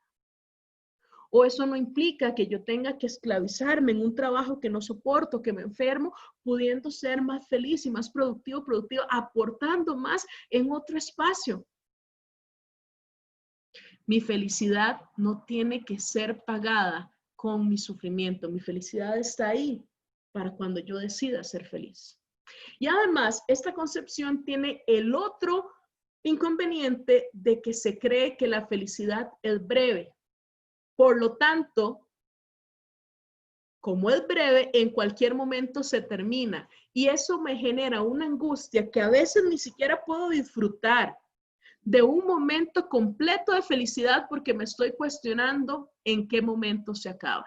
S2: O eso no implica que yo tenga que esclavizarme en un trabajo que no soporto, que me enfermo, pudiendo ser más feliz y más productivo, aportando más en otro espacio. Mi felicidad no tiene que ser pagada con mi sufrimiento. Mi felicidad está ahí para cuando yo decida ser feliz. Y además, esta concepción tiene el otro inconveniente de que se cree que la felicidad es breve. Por lo tanto, como es breve, en cualquier momento se termina. Y eso me genera una angustia que a veces ni siquiera puedo disfrutar de un momento completo de felicidad porque me estoy cuestionando en qué momento se acaba.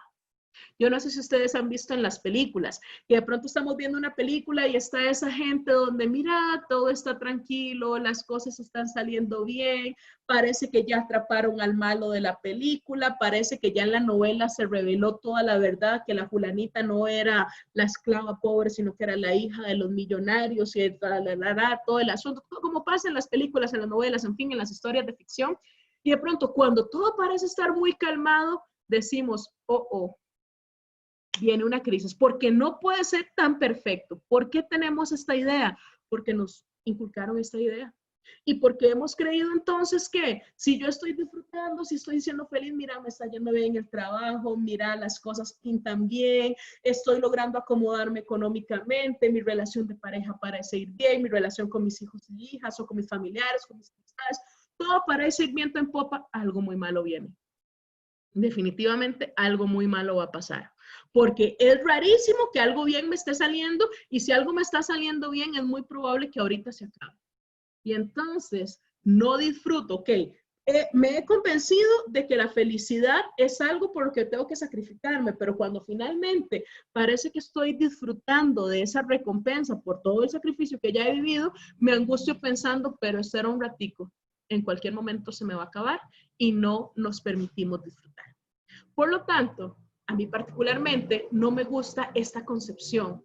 S2: Yo no sé si ustedes han visto en las películas, que de pronto estamos viendo una película y está esa gente donde, mira, todo está tranquilo, las cosas están saliendo bien, parece que ya atraparon al malo de la película, parece que ya en la novela se reveló toda la verdad, que la fulanita no era la esclava pobre, sino que era la hija de los millonarios y todo el asunto, todo como pasa en las películas, en las novelas, en fin, en las historias de ficción. Y de pronto, cuando todo parece estar muy calmado, decimos, viene una crisis, porque no puede ser tan perfecto. ¿Por qué tenemos esta idea? Porque nos inculcaron esta idea. Y porque hemos creído entonces que si yo estoy disfrutando, si estoy siendo feliz, mira, me está yendo bien el trabajo, mira, las cosas pintan bien, estoy logrando acomodarme económicamente, mi relación de pareja parece ir bien, mi relación con mis hijos y hijas o con mis familiares, con mis amistades, todo parece ir viento en popa, algo muy malo viene. Definitivamente algo muy malo va a pasar, porque es rarísimo que algo bien me esté saliendo y si algo me está saliendo bien es muy probable que ahorita se acabe. Y entonces no disfruto, ok, Me he convencido de que la felicidad es algo por lo que tengo que sacrificarme, pero cuando finalmente parece que estoy disfrutando de esa recompensa por todo el sacrificio que ya he vivido, me angustio pensando, pero esto era un ratico, en cualquier momento se me va a acabar y no nos permitimos disfrutar. Por lo tanto, a mí particularmente no me gusta esta concepción,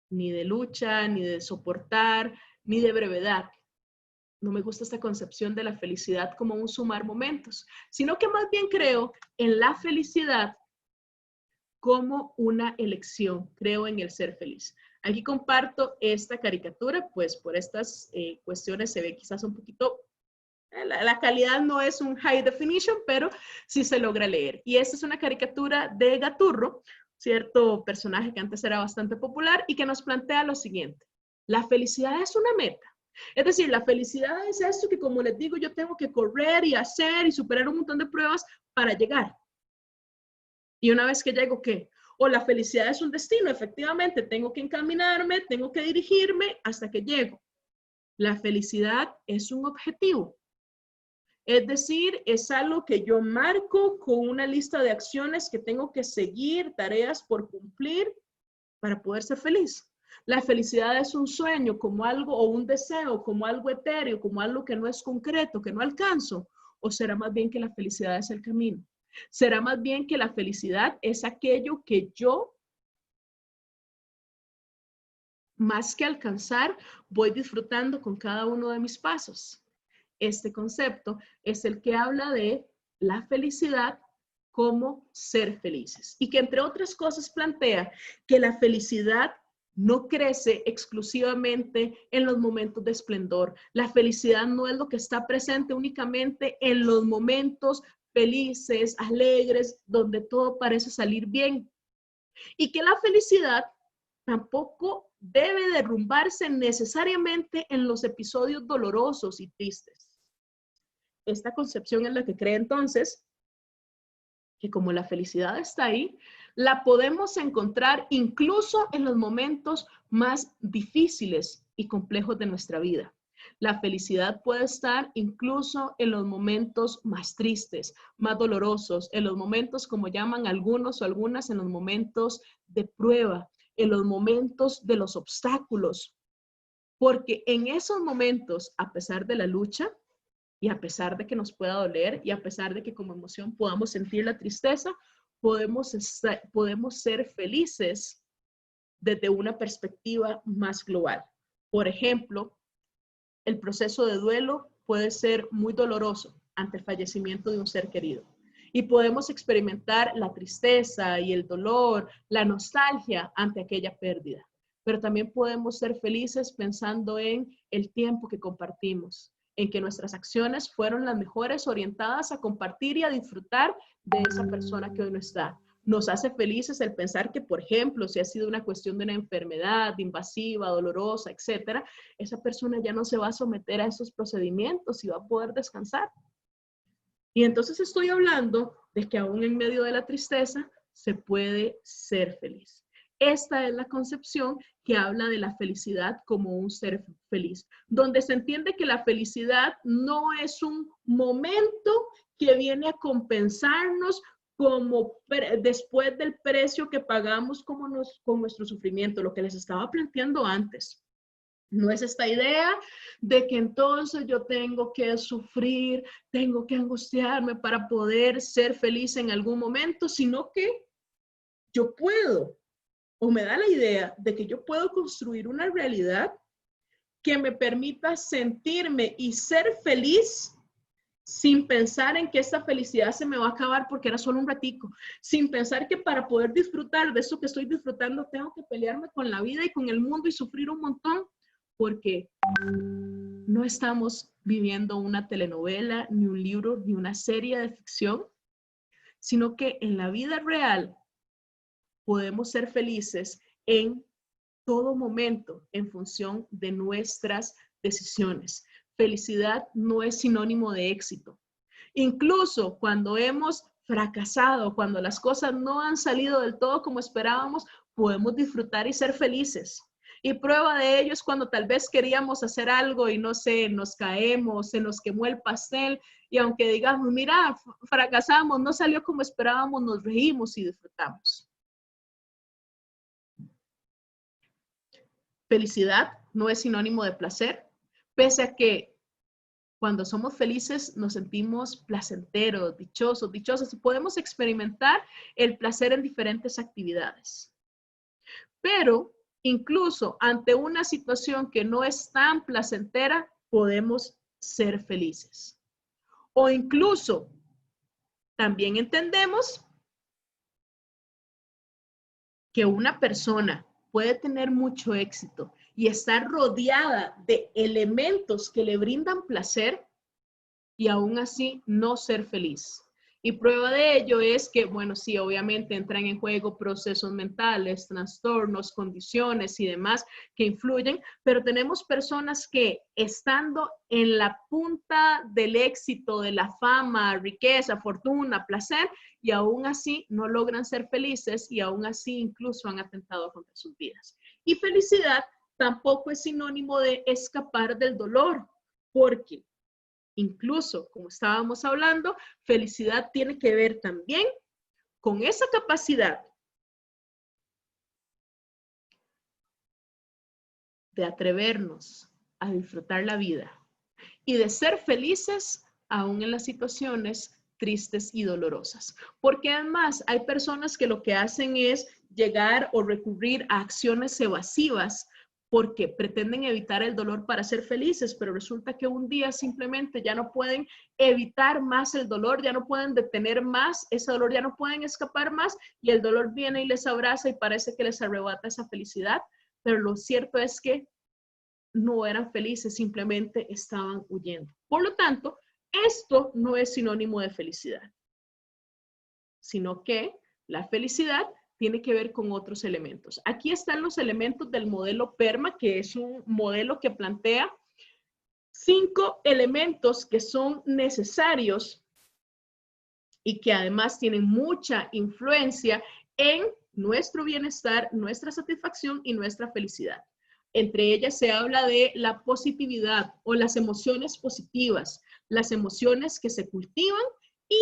S2: ni de lucha, ni de soportar, ni de brevedad. No me gusta esta concepción de la felicidad como un sumar momentos, sino que más bien creo en la felicidad como una elección. Creo en el ser feliz. Aquí comparto esta caricatura, pues por estas cuestiones se ve quizás un poquito, la calidad no es un high definition, pero sí se logra leer. Y esta es una caricatura de Gaturro, cierto personaje que antes era bastante popular y que nos plantea lo siguiente. La felicidad es una meta. Es decir, la felicidad es esto que, como les digo, yo tengo que correr y hacer y superar un montón de pruebas para llegar. Y una vez que llego, ¿qué? O la felicidad es un destino, efectivamente, tengo que encaminarme, tengo que dirigirme hasta que llego. La felicidad es un objetivo. Es decir, es algo que yo marco con una lista de acciones que tengo que seguir, tareas por cumplir para poder ser feliz. La felicidad es un sueño como algo o un deseo, como algo etéreo, como algo que no es concreto, que no alcanzo. ¿O será más bien que la felicidad es el camino? ¿Será más bien que la felicidad es aquello que yo, más que alcanzar, voy disfrutando con cada uno de mis pasos? Este concepto es el que habla de la felicidad como ser felices y que entre otras cosas plantea que la felicidad no crece exclusivamente en los momentos de esplendor. La felicidad no es lo que está presente únicamente en los momentos felices, alegres, donde todo parece salir bien. Y que la felicidad tampoco debe derrumbarse necesariamente en los episodios dolorosos y tristes. Esta concepción es la que cree entonces que como la felicidad está ahí, la podemos encontrar incluso en los momentos más difíciles y complejos de nuestra vida. La felicidad puede estar incluso en los momentos más tristes, más dolorosos, en los momentos, como llaman algunos o algunas, en los momentos de prueba, en los momentos de los obstáculos. Porque en esos momentos, a pesar de la lucha, y a pesar de que nos pueda doler y a pesar de que como emoción podamos sentir la tristeza, podemos ser felices desde una perspectiva más global. Por ejemplo, el proceso de duelo puede ser muy doloroso ante el fallecimiento de un ser querido. Y podemos experimentar la tristeza y el dolor, la nostalgia ante aquella pérdida. Pero también podemos ser felices pensando en el tiempo que compartimos, en que nuestras acciones fueron las mejores orientadas a compartir y a disfrutar de esa persona que hoy no está. Nos hace felices el pensar que, por ejemplo, si ha sido una cuestión de una enfermedad invasiva, dolorosa, etcétera, esa persona ya no se va a someter a esos procedimientos y va a poder descansar. Y entonces estoy hablando de que aún en medio de la tristeza se puede ser feliz. Esta es la concepción que habla de la felicidad como un ser feliz, donde se entiende que la felicidad no es un momento que viene a compensarnos como después del precio que pagamos con nuestro sufrimiento, lo que les estaba planteando antes. No es esta idea de que entonces yo tengo que sufrir, tengo que angustiarme para poder ser feliz en algún momento, sino que yo puedo, o me da la idea de que yo puedo construir una realidad que me permita sentirme y ser feliz sin pensar en que esta felicidad se me va a acabar porque era solo un ratico, sin pensar que para poder disfrutar de eso que estoy disfrutando tengo que pelearme con la vida y con el mundo y sufrir un montón, porque no estamos viviendo una telenovela, ni un libro, ni una serie de ficción, sino que en la vida real podemos ser felices en todo momento en función de nuestras decisiones. Felicidad no es sinónimo de éxito. Incluso cuando hemos fracasado, cuando las cosas no han salido del todo como esperábamos, podemos disfrutar y ser felices. Y prueba de ello es cuando tal vez queríamos hacer algo y no sé, nos caemos, se nos quemó el pastel y aunque digamos, mira, fracasamos, no salió como esperábamos, nos reímos y disfrutamos. Felicidad no es sinónimo de placer, pese a que cuando somos felices nos sentimos placenteros, dichosos, dichosas y podemos experimentar el placer en diferentes actividades. Pero incluso ante una situación que no es tan placentera, podemos ser felices. O incluso también entendemos que una persona puede tener mucho éxito y estar rodeada de elementos que le brindan placer y aún así no ser feliz. Y prueba de ello es que, bueno, sí, obviamente entran en juego procesos mentales, trastornos, condiciones y demás que influyen, pero tenemos personas que estando en la punta del éxito, de la fama, riqueza, fortuna, placer, y aún así no logran ser felices y aún así incluso han atentado contra sus vidas. Y felicidad tampoco es sinónimo de escapar del dolor, porque incluso, como estábamos hablando, felicidad tiene que ver también con esa capacidad de atrevernos a disfrutar la vida y de ser felices aún en las situaciones tristes y dolorosas. Porque además hay personas que lo que hacen es llegar o recurrir a acciones evasivas porque pretenden evitar el dolor para ser felices, pero resulta que un día simplemente ya no pueden evitar más el dolor, ya no pueden detener más ese dolor, ya no pueden escapar más y el dolor viene y les abraza y parece que les arrebata esa felicidad, pero lo cierto es que no eran felices, simplemente estaban huyendo. Por lo tanto, esto no es sinónimo de felicidad, sino que la felicidad tiene que ver con otros elementos. Aquí están los elementos del modelo PERMA, que es un modelo que plantea 5 elementos que son necesarios y que además tienen mucha influencia en nuestro bienestar, nuestra satisfacción y nuestra felicidad. Entre ellas se habla de la positividad o las emociones positivas, las emociones que se cultivan y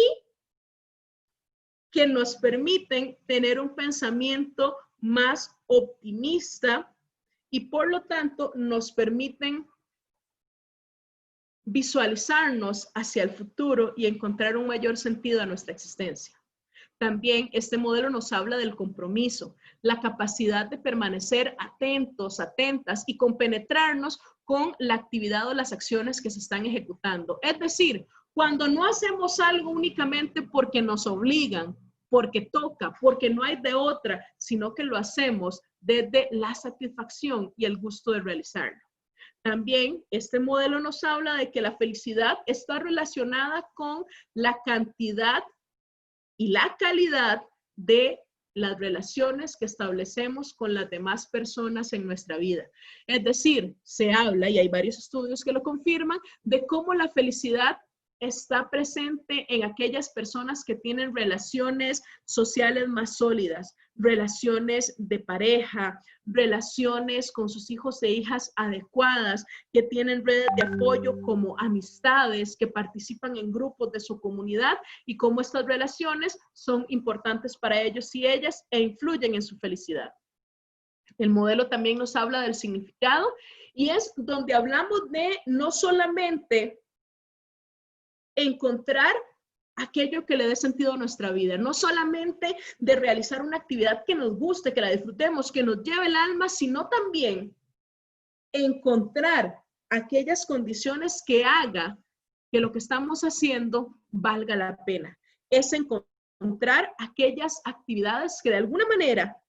S2: que nos permiten tener un pensamiento más optimista y por lo tanto nos permiten visualizarnos hacia el futuro y encontrar un mayor sentido a nuestra existencia. También este modelo nos habla del compromiso, la capacidad de permanecer atentos, atentas y compenetrarnos con la actividad o las acciones que se están ejecutando. Es decir, cuando no hacemos algo únicamente porque nos obligan, porque toca, porque no hay de otra, sino que lo hacemos desde la satisfacción y el gusto de realizarlo. También este modelo nos habla de que la felicidad está relacionada con la cantidad y la calidad de las relaciones que establecemos con las demás personas en nuestra vida. Es decir, se habla, y hay varios estudios que lo confirman, de cómo la felicidad está presente en aquellas personas que tienen relaciones sociales más sólidas, relaciones de pareja, relaciones con sus hijos e hijas adecuadas, que tienen redes de apoyo como amistades, que participan en grupos de su comunidad y cómo estas relaciones son importantes para ellos y ellas e influyen en su felicidad. El modelo también nos habla del significado y es donde hablamos de no solamente encontrar aquello que le dé sentido a nuestra vida, no solamente de realizar una actividad que nos guste, que la disfrutemos, que nos lleve el alma, sino también encontrar aquellas condiciones que haga que lo que estamos haciendo valga la pena. Es encontrar aquellas actividades que de alguna manera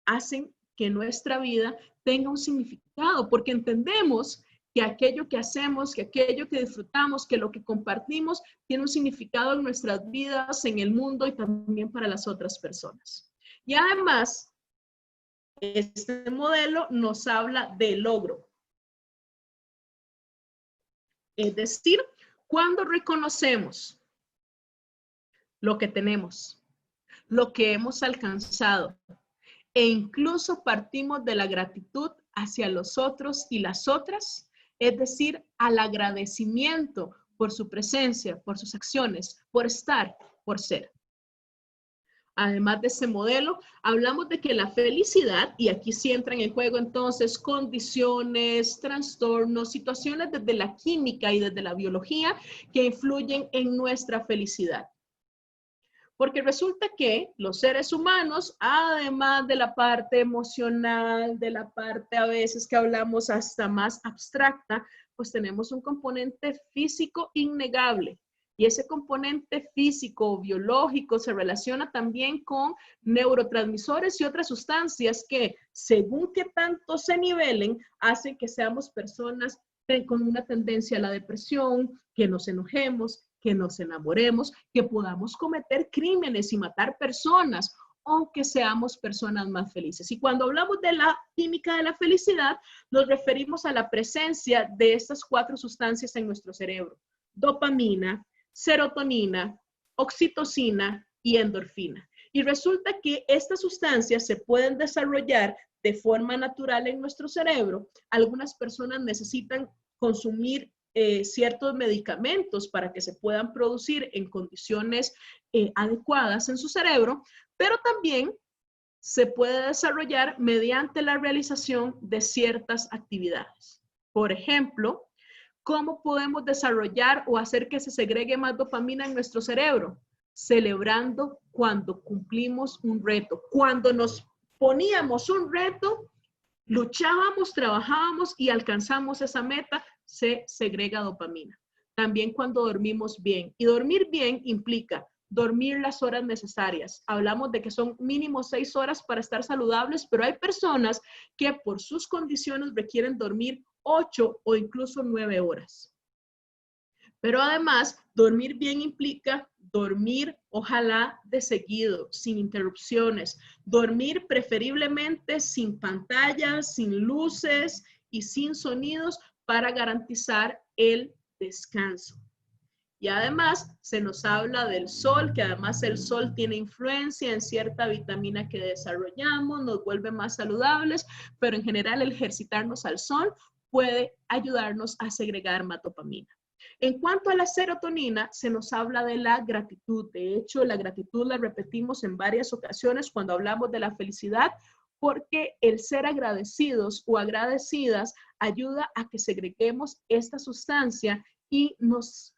S2: hacen que nuestra vida tenga un significado, porque entendemos que aquello que hacemos, que aquello que disfrutamos, que lo que compartimos tiene un significado en nuestras vidas, en el mundo y también para las otras personas. Y además, este modelo nos habla de logro. Es decir, cuando reconocemos lo que tenemos, lo que hemos alcanzado, e incluso partimos de la gratitud hacia los otros y las otras, es decir, al agradecimiento por su presencia, por sus acciones, por estar, por ser. Además de ese modelo, hablamos de que la felicidad, y aquí sí entran en juego entonces condiciones, trastornos, situaciones desde la química y desde la biología que influyen en nuestra felicidad. Porque resulta que los seres humanos, además de la parte emocional, de la parte a veces que hablamos hasta más abstracta, pues tenemos un componente físico innegable. Y ese componente físico, biológico, se relaciona también con neurotransmisores y otras sustancias que, según que tanto se nivelen, hacen que seamos personas con una tendencia a la depresión, que nos enojemos, que nos enamoremos, que podamos cometer crímenes y matar personas, o que seamos personas más felices. Y cuando hablamos de la química de la felicidad, nos referimos a la presencia de estas 4 sustancias en nuestro cerebro: dopamina, serotonina, oxitocina y endorfina. Y resulta que estas sustancias se pueden desarrollar de forma natural en nuestro cerebro. Algunas personas necesitan consumir ciertos medicamentos para que se puedan producir en condiciones adecuadas en su cerebro, pero también se puede desarrollar mediante la realización de ciertas actividades. Por ejemplo, ¿cómo podemos desarrollar o hacer que se segregue más dopamina en nuestro cerebro? Celebrando cuando cumplimos un reto. Cuando nos poníamos un reto, luchábamos, trabajábamos y alcanzamos esa meta, se segrega dopamina. También cuando dormimos bien. Y dormir bien implica dormir las horas necesarias. Hablamos de que son mínimo 6 horas para estar saludables, pero hay personas que por sus condiciones requieren dormir 8 o incluso 9 horas. Pero además, dormir bien implica dormir, ojalá de seguido, sin interrupciones. Dormir preferiblemente sin pantallas, sin luces y sin sonidos para garantizar el descanso. Y además se nos habla del sol, que además el sol tiene influencia en cierta vitamina que desarrollamos, nos vuelve más saludables, pero en general el ejercitarnos al sol puede ayudarnos a segregar más dopamina. En cuanto a la serotonina, se nos habla de la gratitud. De hecho, la gratitud la repetimos en varias ocasiones cuando hablamos de la felicidad, porque el ser agradecidos o agradecidas ayuda a que segreguemos esta sustancia y nos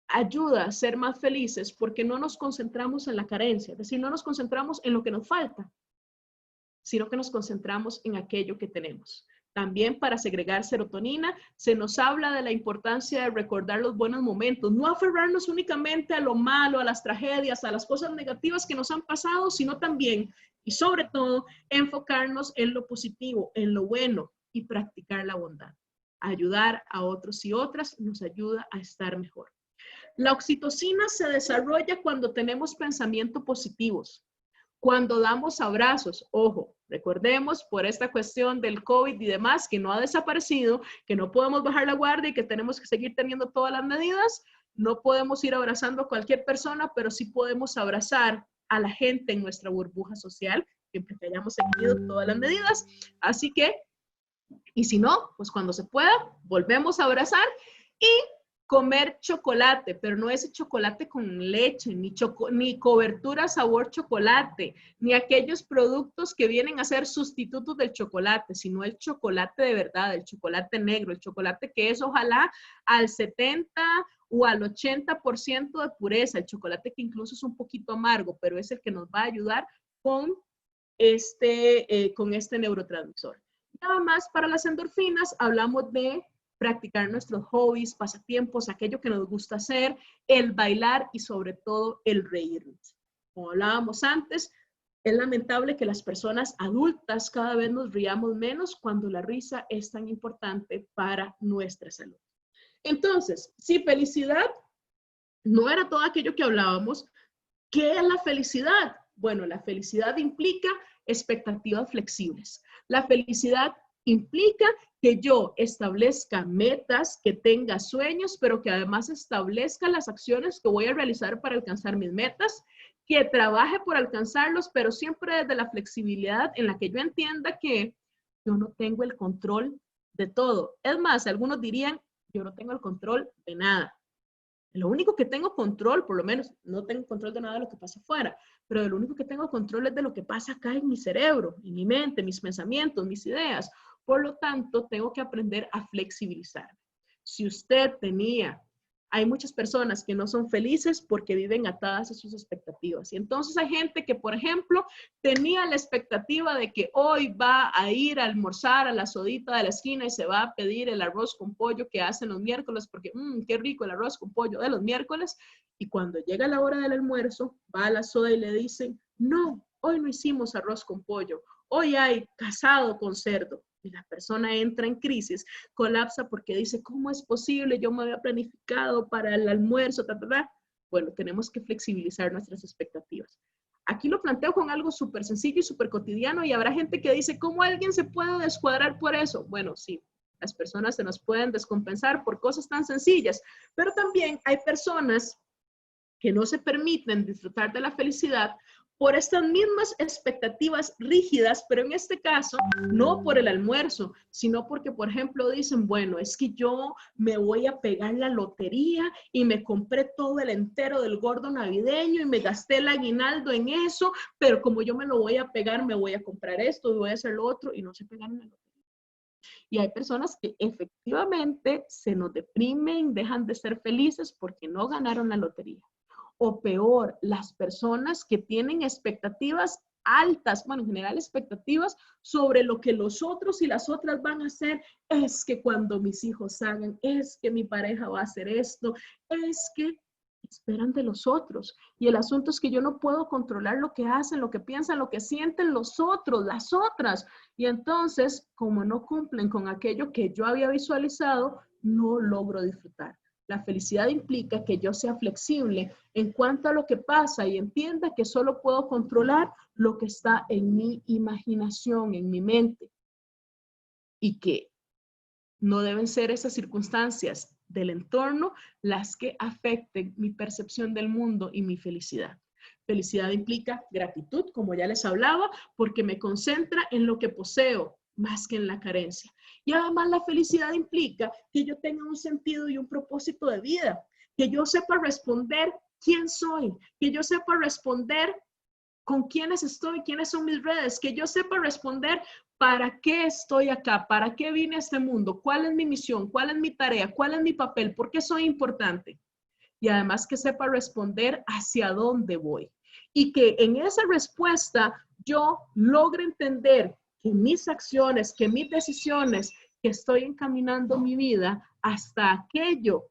S2: ayuda a ser más felices porque no nos concentramos en la carencia, es decir, no nos concentramos en lo que nos falta, sino que nos concentramos en aquello que tenemos. También para segregar serotonina se nos habla de la importancia de recordar los buenos momentos, no aferrarnos únicamente a lo malo, a las tragedias, a las cosas negativas que nos han pasado, sino también y sobre todo enfocarnos en lo positivo, en lo bueno y practicar la bondad. Ayudar a otros y otras nos ayuda a estar mejor. La oxitocina se desarrolla cuando tenemos pensamientos positivos, cuando damos abrazos. Ojo, recordemos por esta cuestión del COVID y demás, que no ha desaparecido, que no podemos bajar la guardia y que tenemos que seguir teniendo todas las medidas. No podemos ir abrazando a cualquier persona, pero sí podemos abrazar a la gente en nuestra burbuja social, siempre que hayamos seguido todas las medidas. Así que, y si no, pues cuando se pueda, volvemos a abrazar y comer chocolate, pero no ese chocolate con leche, ni cobertura sabor chocolate, ni aquellos productos que vienen a ser sustitutos del chocolate, sino el chocolate de verdad, el chocolate negro, el chocolate que es ojalá al 70 o al 80% de pureza, el chocolate que incluso es un poquito amargo, pero es el que nos va a ayudar con este neurotransmisor. Nada más para las endorfinas, hablamos de practicar nuestros hobbies, pasatiempos, aquello que nos gusta hacer, el bailar y sobre todo el reírnos. Como hablábamos antes, es lamentable que las personas adultas cada vez nos riamos menos cuando la risa es tan importante para nuestra salud. Entonces, si felicidad no era todo aquello que hablábamos, ¿qué es la felicidad? Bueno, la felicidad implica expectativas flexibles. La felicidad implica que yo establezca metas, que tenga sueños, pero que además establezca las acciones que voy a realizar para alcanzar mis metas, que trabaje por alcanzarlos, pero siempre desde la flexibilidad en la que yo entienda que yo no tengo el control de todo. Es más, algunos dirían, yo no tengo el control de nada. Lo único que tengo control, por lo menos no tengo control de nada de lo que pasa afuera, pero de lo único que tengo control es de lo que pasa acá en mi cerebro, en mi mente, mis pensamientos, mis ideas. Por lo tanto, tengo que aprender a flexibilizar. Si usted tenía, hay muchas personas que no son felices porque viven atadas a sus expectativas. Y entonces hay gente que, por ejemplo, tenía la expectativa de que hoy va a ir a almorzar a la sodita de la esquina y se va a pedir el arroz con pollo que hacen los miércoles porque, qué rico el arroz con pollo de los miércoles. Y cuando llega la hora del almuerzo, va a la soda y le dicen, no, hoy no hicimos arroz con pollo, hoy hay casado con cerdo. Y la persona entra en crisis, colapsa porque dice, ¿cómo es posible? Yo me había planificado para el almuerzo, Bueno, tenemos que flexibilizar nuestras expectativas. Aquí lo planteo con algo súper sencillo y súper cotidiano y habrá gente que dice, ¿cómo alguien se puede descuadrar por eso? Bueno, sí, las personas se nos pueden descompensar por cosas tan sencillas, pero también hay personas que no se permiten disfrutar de la felicidad por estas mismas expectativas rígidas, pero en este caso no por el almuerzo, sino porque, por ejemplo, dicen, bueno, es que yo me voy a pegar la lotería y me compré todo el entero del gordo navideño y me gasté el aguinaldo en eso, pero como yo me lo voy a pegar, me voy a comprar esto y voy a hacer lo otro y no se pegaron la lotería. Y hay personas que efectivamente se nos deprimen, dejan de ser felices porque no ganaron la lotería. O peor, las personas que tienen expectativas altas, bueno, en general expectativas sobre lo que los otros y las otras van a hacer, es que cuando mis hijos hagan, es que mi pareja va a hacer esto, es que esperan de los otros. Y el asunto es que yo no puedo controlar lo que hacen, lo que piensan, lo que sienten los otros, las otras. Y entonces, como no cumplen con aquello que yo había visualizado, no logro disfrutar. La felicidad implica que yo sea flexible en cuanto a lo que pasa y entienda que solo puedo controlar lo que está en mi imaginación, en mi mente, y que no deben ser esas circunstancias del entorno las que afecten mi percepción del mundo y mi felicidad. Felicidad implica gratitud, como ya les hablaba, porque me concentra en lo que poseo más que en la carencia. Y además la felicidad implica que yo tenga un sentido y un propósito de vida, que yo sepa responder quién soy, que yo sepa responder con quiénes estoy, quiénes son mis redes, que yo sepa responder para qué estoy acá, para qué vine a este mundo, cuál es mi misión, cuál es mi tarea, cuál es mi papel, por qué soy importante. Y además que sepa responder hacia dónde voy. Y que en esa respuesta yo logre entender que mis acciones, que mis decisiones, que estoy encaminando mi vida hasta aquello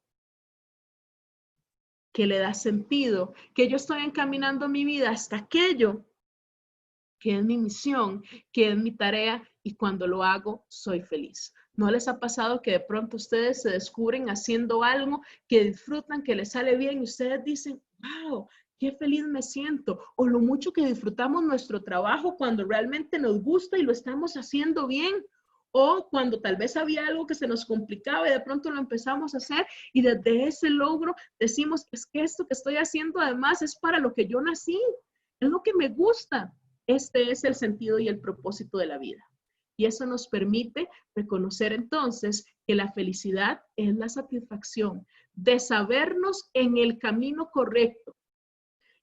S2: que le da sentido, que yo estoy encaminando mi vida hasta aquello que es mi misión, que es mi tarea y cuando lo hago soy feliz. ¿No les ha pasado que de pronto ustedes se descubren haciendo algo que disfrutan, que les sale bien y ustedes dicen, wow, qué feliz me siento? O lo mucho que disfrutamos nuestro trabajo cuando realmente nos gusta y lo estamos haciendo bien. O cuando tal vez había algo que se nos complicaba y de pronto lo empezamos a hacer y desde ese logro decimos, es que esto que estoy haciendo además es para lo que yo nací, es lo que me gusta. Este es el sentido y el propósito de la vida. Y eso nos permite reconocer entonces que la felicidad es la satisfacción de sabernos en el camino correcto,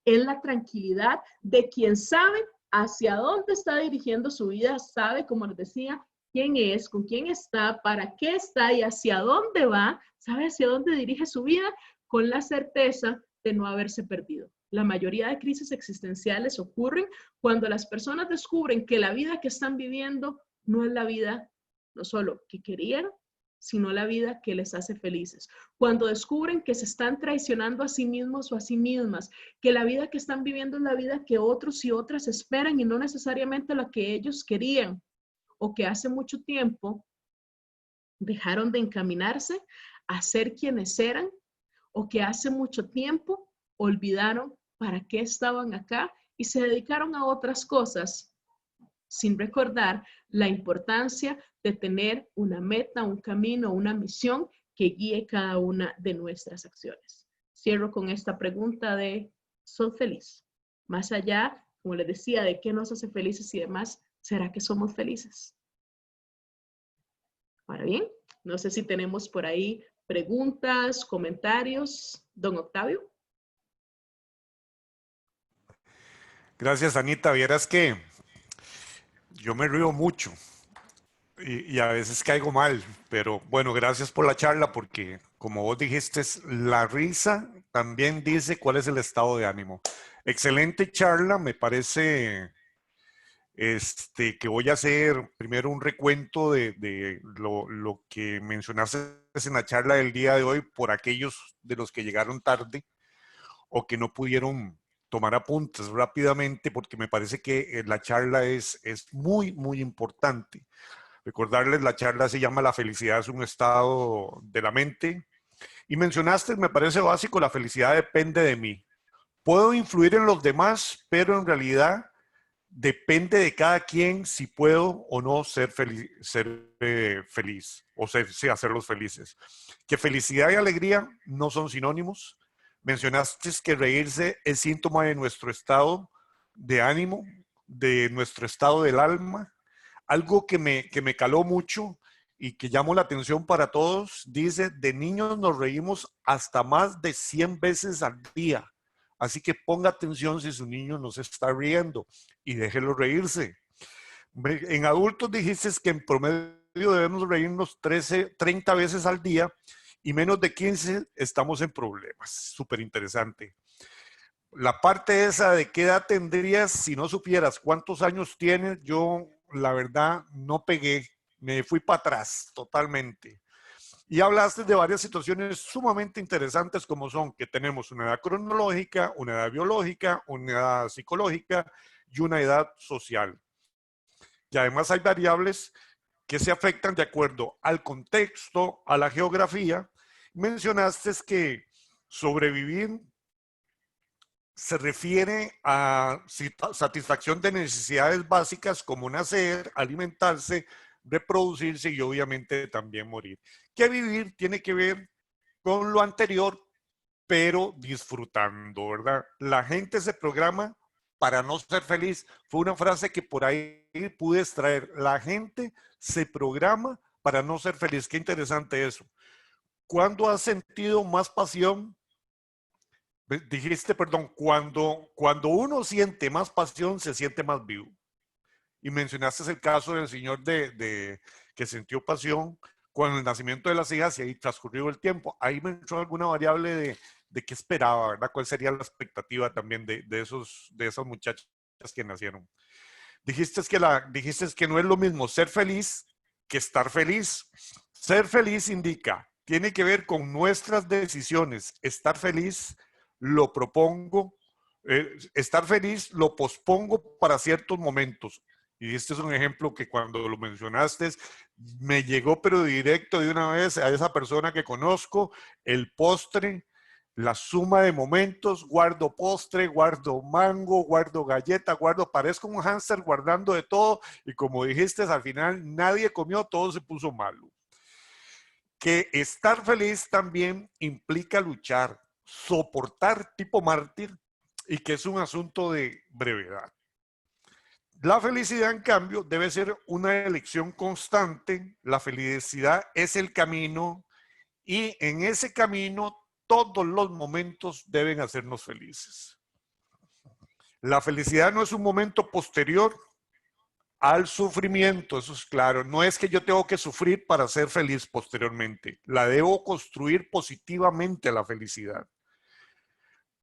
S2: es la tranquilidad de quien sabe hacia dónde está dirigiendo su vida, sabe, como les decía, quién es, con quién está, para qué está y hacia dónde va, sabe hacia dónde dirige su vida con la certeza de no haberse perdido. La mayoría de crisis existenciales ocurren cuando las personas descubren que la vida que están viviendo no es la vida, no solo que querían, sino la vida que les hace felices. Cuando descubren que se están traicionando a sí mismos o a sí mismas, que la vida que están viviendo es la vida que otros y otras esperan y no necesariamente la que ellos querían, o que hace mucho tiempo dejaron de encaminarse a ser quienes eran, o que hace mucho tiempo olvidaron para qué estaban acá y se dedicaron a otras cosas sin recordar la importancia de tener una meta, un camino, una misión que guíe cada una de nuestras acciones. Cierro con esta pregunta de, ¿sos feliz? Más allá, como les decía, de qué nos hace felices y demás, ¿será que somos felices? Ahora bien, no sé si tenemos por ahí preguntas, comentarios. Don Octavio.
S1: Gracias, Anita. Vieras que yo me río mucho y a veces caigo mal, pero bueno, gracias por la charla porque como vos dijiste, la risa también dice cuál es el estado de ánimo. Excelente charla, me parece que voy a hacer primero un recuento de lo que mencionaste en la charla del día de hoy por aquellos de los que llegaron tarde o que no pudieron tomar apuntes rápidamente porque me parece que la charla es muy, muy importante. Recordarles, la charla se llama La felicidad es un estado de la mente. Y mencionaste, me parece básico, la felicidad depende de mí. Puedo influir en los demás, pero en realidad depende de cada quien si puedo o no ser feliz o sí, hacerlos felices. Que felicidad y alegría no son sinónimos. Mencionaste que reírse es síntoma de nuestro estado de ánimo, de nuestro estado del alma. Algo que me caló mucho y que llamó la atención para todos, dice, de niños nos reímos hasta más de 100 veces al día. Así que ponga atención si su niño no se está riendo y déjelo reírse. En adultos dijiste que en promedio debemos reírnos 30 veces al día y menos de 15 estamos en problemas. Súper interesante. La parte esa de qué edad tendrías si no supieras cuántos años tienes, yo la verdad no pegué, me fui para atrás totalmente. Y hablaste de varias situaciones sumamente interesantes como son que tenemos una edad cronológica, una edad biológica, una edad psicológica y una edad social. Y además hay variables que se afectan de acuerdo al contexto, a la geografía. Mencionaste que sobrevivir se refiere a satisfacción de necesidades básicas como nacer, alimentarse, reproducirse y obviamente también morir. Que vivir tiene que ver con lo anterior, pero disfrutando, ¿verdad? La gente se programa para no ser feliz. Fue una frase que por ahí pude extraer. La gente se programa para no ser feliz. Qué interesante eso. ¿Cuándo has sentido más pasión? Dijiste, perdón, cuando uno siente más pasión, se siente más vivo. Y mencionaste el caso del señor que sintió pasión con el nacimiento de las hijas y ahí transcurrió el tiempo. Ahí me entró alguna variable de qué esperaba, ¿verdad? ¿Cuál sería la expectativa también de esas muchachas que nacieron? Dijiste que no es lo mismo ser feliz que estar feliz. Ser feliz indica, tiene que ver con nuestras decisiones. Estar feliz lo propongo, estar feliz lo pospongo para ciertos momentos. Y este es un ejemplo que cuando lo mencionaste me llegó pero directo de una vez a esa persona que conozco, el postre, la suma de momentos, guardo postre, guardo mango, guardo galleta, parezco un hámster guardando de todo y como dijiste al final nadie comió, todo se puso malo. Que estar feliz también implica luchar, soportar tipo mártir y que es un asunto de brevedad. La felicidad, en cambio, debe ser una elección constante. La felicidad es el camino y en ese camino todos los momentos deben hacernos felices. La felicidad no es un momento posterior al sufrimiento, eso es claro. No es que yo tengo que sufrir para ser feliz posteriormente. La debo construir positivamente a la felicidad.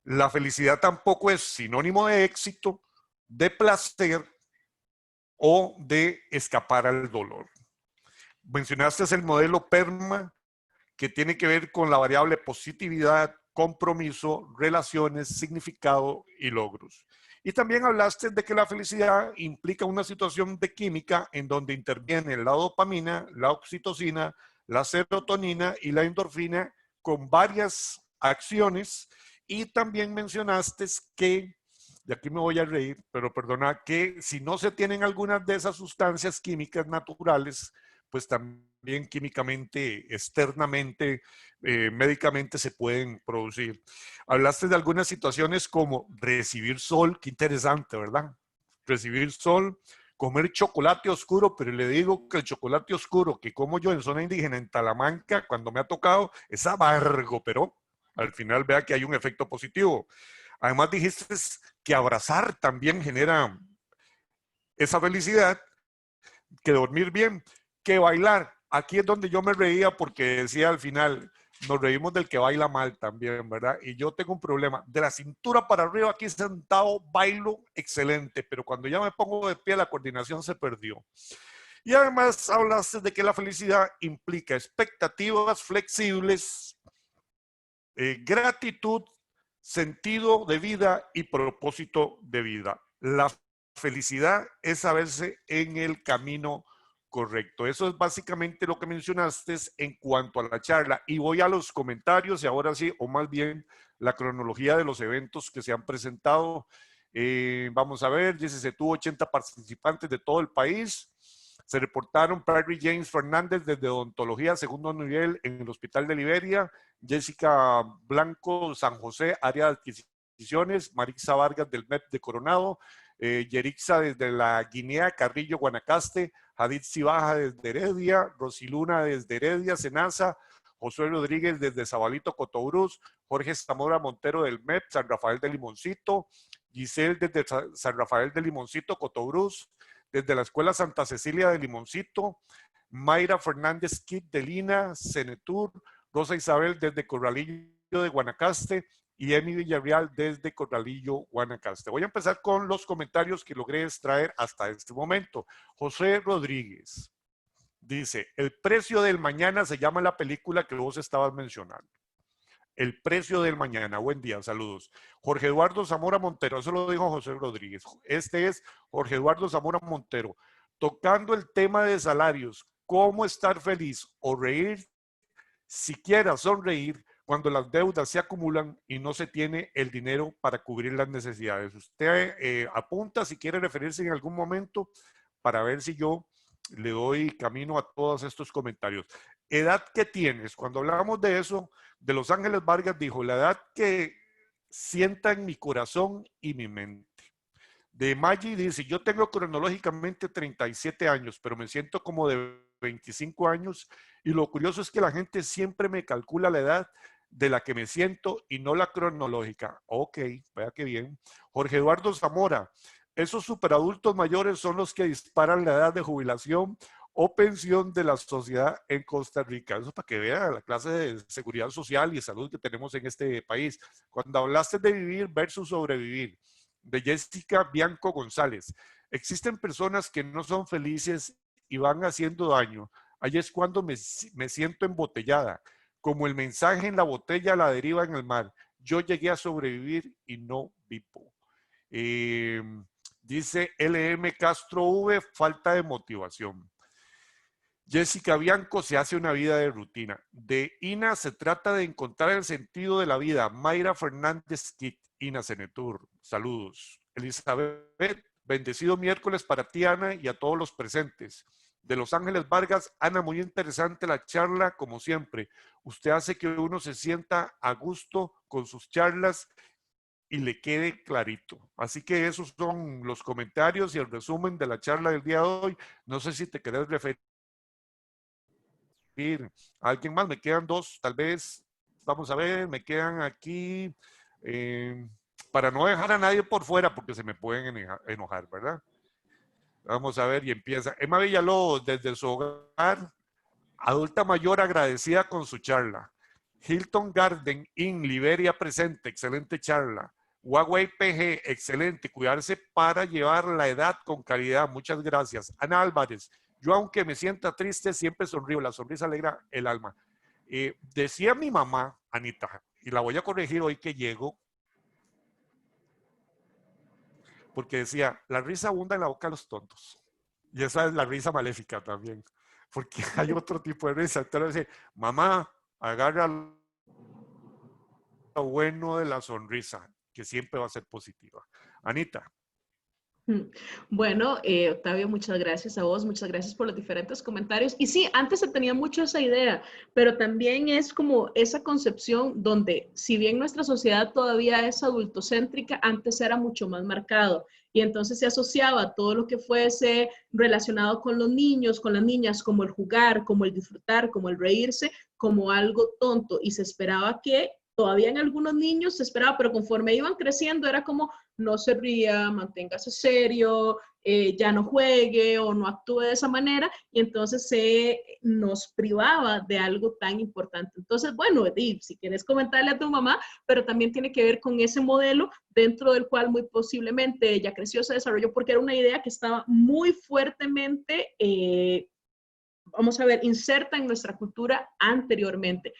S1: La felicidad tampoco es sinónimo de éxito, de placer o de escapar al dolor. Mencionaste el modelo PERMA, que tiene que ver con la variable positividad, compromiso, relaciones, significado y logros. Y también hablaste de que la felicidad implica una situación de química en donde intervienen la dopamina, la oxitocina, la serotonina y la endorfina con varias acciones. Y también mencionaste que, y aquí me voy a reír, pero perdona, que si no se tienen algunas de esas sustancias químicas naturales, pues también también químicamente, externamente, médicamente se pueden producir. Hablaste de algunas situaciones como recibir sol, qué interesante, ¿verdad? Recibir sol, comer chocolate oscuro, pero le digo que el chocolate oscuro que como yo en zona indígena, en Talamanca, cuando me ha tocado, es amargo, pero al final vea que hay un efecto positivo. Además dijiste que abrazar también genera esa felicidad, que dormir bien, que bailar. Aquí es donde yo me reía porque decía al final, nos reímos del que baila mal también, ¿verdad? Y yo tengo un problema. De la cintura para arriba, aquí sentado, bailo excelente, pero cuando ya me pongo de pie, la coordinación se perdió. Y además hablaste de que la felicidad implica expectativas flexibles, gratitud, sentido de vida y propósito de vida. La felicidad es saberse en el camino correcto. Eso es básicamente lo que mencionaste en cuanto a la charla. Y voy a los comentarios y ahora sí, o más bien la cronología de los eventos que se han presentado. Vamos a ver, dice, se tuvo 80 participantes de todo el país. Se reportaron Perry James Fernández desde odontología segundo nivel en el Hospital de Liberia, Jessica Blanco San José, área de adquisiciones, Marisa Vargas del MEP de Coronado, Yerixa desde la Guinea, Carrillo, Guanacaste, Hadid Cibaja desde Heredia, Rosiluna desde Heredia, Senasa, Josué Rodríguez desde Zabalito, Cotobruz, Jorge Zamora Montero del MEP, San Rafael de Limoncito, Giselle desde San Rafael de Limoncito, Cotobruz, desde la Escuela Santa Cecilia de Limoncito, Mayra Fernández Kit de Lina, Cenetur, Rosa Isabel desde Corralillo de Guanacaste y Emi Villarreal desde Corralillo, Guanacaste. Voy a empezar con los comentarios que logré extraer hasta este momento. José Rodríguez dice, el precio del mañana se llama la película que vos estabas mencionando. El precio del mañana. Buen día, saludos. Jorge Eduardo Zamora Montero, eso lo dijo José Rodríguez. Este es Jorge Eduardo Zamora Montero. Tocando el tema de salarios, cómo estar feliz o reír, siquiera sonreír cuando las deudas se acumulan y no se tiene el dinero para cubrir las necesidades. Usted apunta si quiere referirse en algún momento para ver si yo le doy camino a todos estos comentarios. ¿Edad que tienes? Cuando hablamos de eso, de Los Ángeles Vargas dijo, la edad que sienta en mi corazón y mi mente. De Maggi dice, yo tengo cronológicamente 37 años, pero me siento como de 25 años y lo curioso es que la gente siempre me calcula la edad de la que me siento y no la cronológica. Ok, vea qué bien. Jorge Eduardo Zamora, esos superadultos mayores son los que disparan la edad de jubilación o pensión de la sociedad en Costa Rica. Eso para que vea la clase de seguridad social y salud que tenemos en este país. Cuando hablaste de vivir versus sobrevivir, de Jessica Bianco González. Existen personas que no son felices y van haciendo daño. Ahí es cuando me siento embotellada, como el mensaje en la botella a la deriva en el mar. Yo llegué a sobrevivir y no vivo. Dice LM Castro V, falta de motivación. Jessica Bianco se hace una vida de rutina. De Ina se trata de encontrar el sentido de la vida. Mayra Fernández Kit, Ina Cenetur. Saludos. Elizabeth, bendecido miércoles para ti, Ana, y a todos los presentes. De Los Ángeles Vargas, Ana, muy interesante la charla, como siempre. Usted hace que uno se sienta a gusto con sus charlas y le quede clarito. Así que esos son los comentarios y el resumen de la charla del día de hoy. No sé si te querés referir a alguien más. Me quedan dos, tal vez. Vamos a ver, me quedan aquí. Para no dejar a nadie por fuera, porque se me pueden enojar, ¿verdad? Vamos a ver, y empieza. Emma Villalobos, desde su hogar, adulta mayor agradecida con su charla. Hilton Garden Inn, Liberia presente, excelente charla. Huawei PG, excelente, cuidarse para llevar la edad con calidad, muchas gracias. Ana Álvarez, yo aunque me sienta triste, siempre sonrío, la sonrisa alegra el alma. Decía mi mamá, Anita, y la voy a corregir hoy que llego, porque decía, la risa abunda en la boca de los tontos. Y esa es la risa maléfica también, porque hay otro tipo de risa. Entonces, mamá, agarra lo bueno de la sonrisa, que siempre va a ser positiva. Anita.
S2: Bueno, Octavio, muchas gracias a vos, muchas gracias por los diferentes comentarios. Y sí, antes se tenía mucho esa idea, pero también es como esa concepción donde, si bien nuestra sociedad todavía es adultocéntrica, antes era mucho más marcado. Y entonces se asociaba todo lo que fuese relacionado con los niños, con las niñas, como el jugar, como el disfrutar, como el reírse, como algo tonto. Y se esperaba que todavía en algunos niños se esperaba, pero conforme iban creciendo era como no se ría, manténgase serio, ya no juegue o no actúe de esa manera, y entonces se nos privaba de algo tan importante. Entonces, bueno, Edith, si quieres comentarle a tu mamá, pero también tiene que ver con ese modelo dentro del cual muy posiblemente ella creció, se desarrolló, porque era una idea que estaba muy fuertemente vamos a ver, inserta en nuestra cultura anteriormente.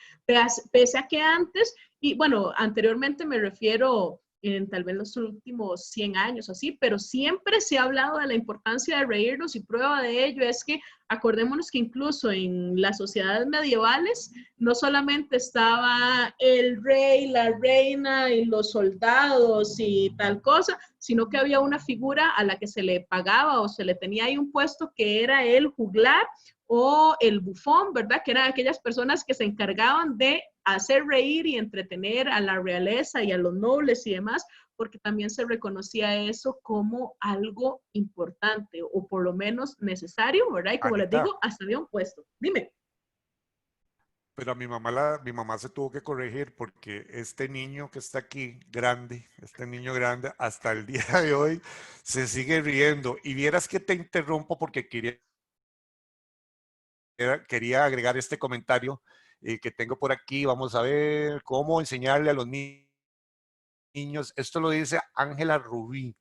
S2: Pese a que antes, y bueno, anteriormente me refiero en tal vez los últimos 100 años así, pero siempre se ha hablado de la importancia de reírnos y prueba de ello es que acordémonos que incluso en las sociedades medievales no solamente estaba el rey, la reina y los soldados y tal cosa, sino que había una figura a la que se le pagaba o se le tenía ahí un puesto que era el juglar o el bufón, ¿verdad? Que eran aquellas personas que se encargaban de hacer reír y entretener a la realeza y a los nobles y demás, porque también se reconocía eso como algo importante o por lo menos necesario, ¿verdad? Y como les
S1: Anita,
S2: digo, hasta había un puesto. Dime.
S1: pero a mi mamá se tuvo que corregir porque este niño que está aquí, grande, este niño grande, hasta el día de hoy se sigue riendo. Y vieras que te interrumpo porque quería agregar este comentario que tengo por aquí. Vamos a ver cómo enseñarle a los niños. Esto lo dice Ángela Rubí.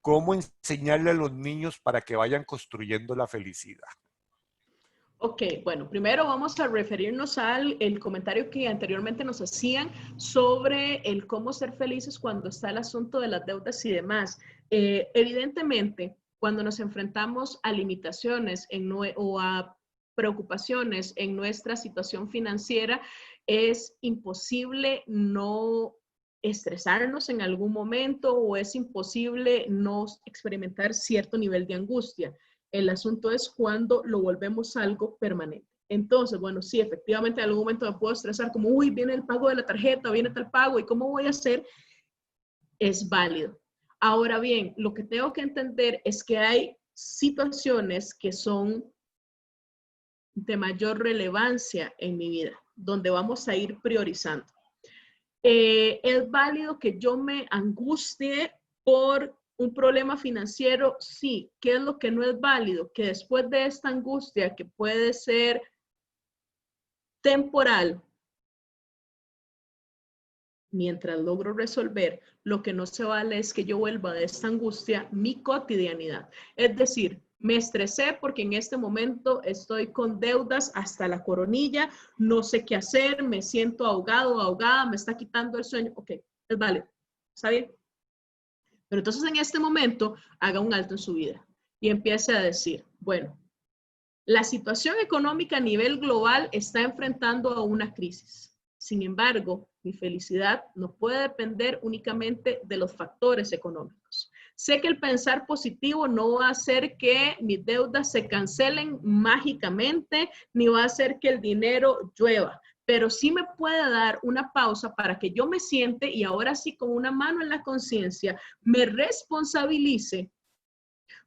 S1: ¿Cómo enseñarle a los niños para que vayan construyendo la felicidad?
S2: Ok, bueno, primero vamos a referirnos al el comentario que anteriormente nos hacían sobre el cómo ser felices cuando está el asunto de las deudas y demás. Evidentemente, cuando nos enfrentamos a limitaciones o a preocupaciones en nuestra situación financiera, es imposible no estresarnos en algún momento o es imposible no experimentar cierto nivel de angustia. El asunto es cuando lo volvemos algo permanente. Entonces, bueno, sí, efectivamente en algún momento me puedo estresar como, uy, viene el pago de la tarjeta, viene tal pago, ¿y cómo voy a hacer? Es válido. Ahora bien, lo que tengo que entender es que hay situaciones que son de mayor relevancia en mi vida, donde vamos a ir priorizando. ¿Es válido que yo me angustie por un problema financiero? Sí. ¿Qué es lo que no es válido? Que después de esta angustia, que puede ser temporal, mientras logro resolver, lo que no se vale es que yo vuelva de esta angustia mi cotidianidad. Es decir, me estresé porque en este momento estoy con deudas hasta la coronilla, no sé qué hacer, me siento ahogado, ahogada, me está quitando el sueño. Ok, es válido, está bien. Pero entonces en este momento haga un alto en su vida y empiece a decir, bueno, la situación económica a nivel global está enfrentando a una crisis. Sin embargo, mi felicidad no puede depender únicamente de los factores económicos. Sé que el pensar positivo no va a hacer que mis deudas se cancelen mágicamente, ni va a hacer que el dinero llueva, pero sí me puede dar una pausa para que yo me siente y ahora sí con una mano en la conciencia me responsabilice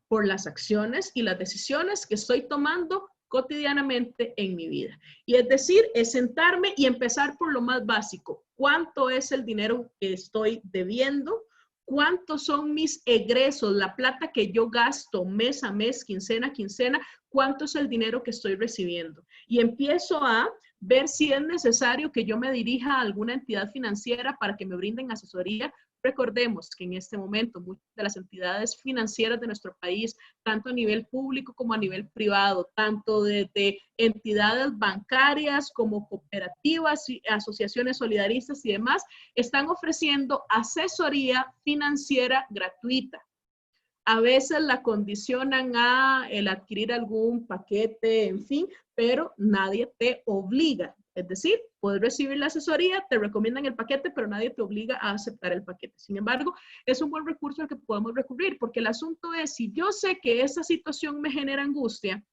S2: por las acciones y las decisiones que estoy tomando cotidianamente en mi vida. Y es decir, es sentarme y empezar por lo más básico. ¿Cuánto es el dinero que estoy debiendo? ¿Cuántos son mis egresos, la plata que yo gasto mes a mes, quincena a quincena? ¿Cuánto es el dinero que estoy recibiendo? Y empiezo a ver si es necesario que yo me dirija a alguna entidad financiera para que me brinden asesoría. Recordemos que en este momento muchas de las entidades financieras de nuestro país, tanto a nivel público como a nivel privado, tanto desde entidades bancarias como cooperativas, asociaciones solidaristas y demás, están ofreciendo asesoría financiera gratuita. A veces la condicionan a el adquirir algún paquete, en fin, pero nadie te obliga. Es decir, puedes recibir la asesoría, te recomiendan el paquete, pero nadie te obliga a aceptar el paquete. Sin embargo, es un buen recurso al que podemos recurrir, porque el asunto es, si yo sé que esa situación me genera angustia,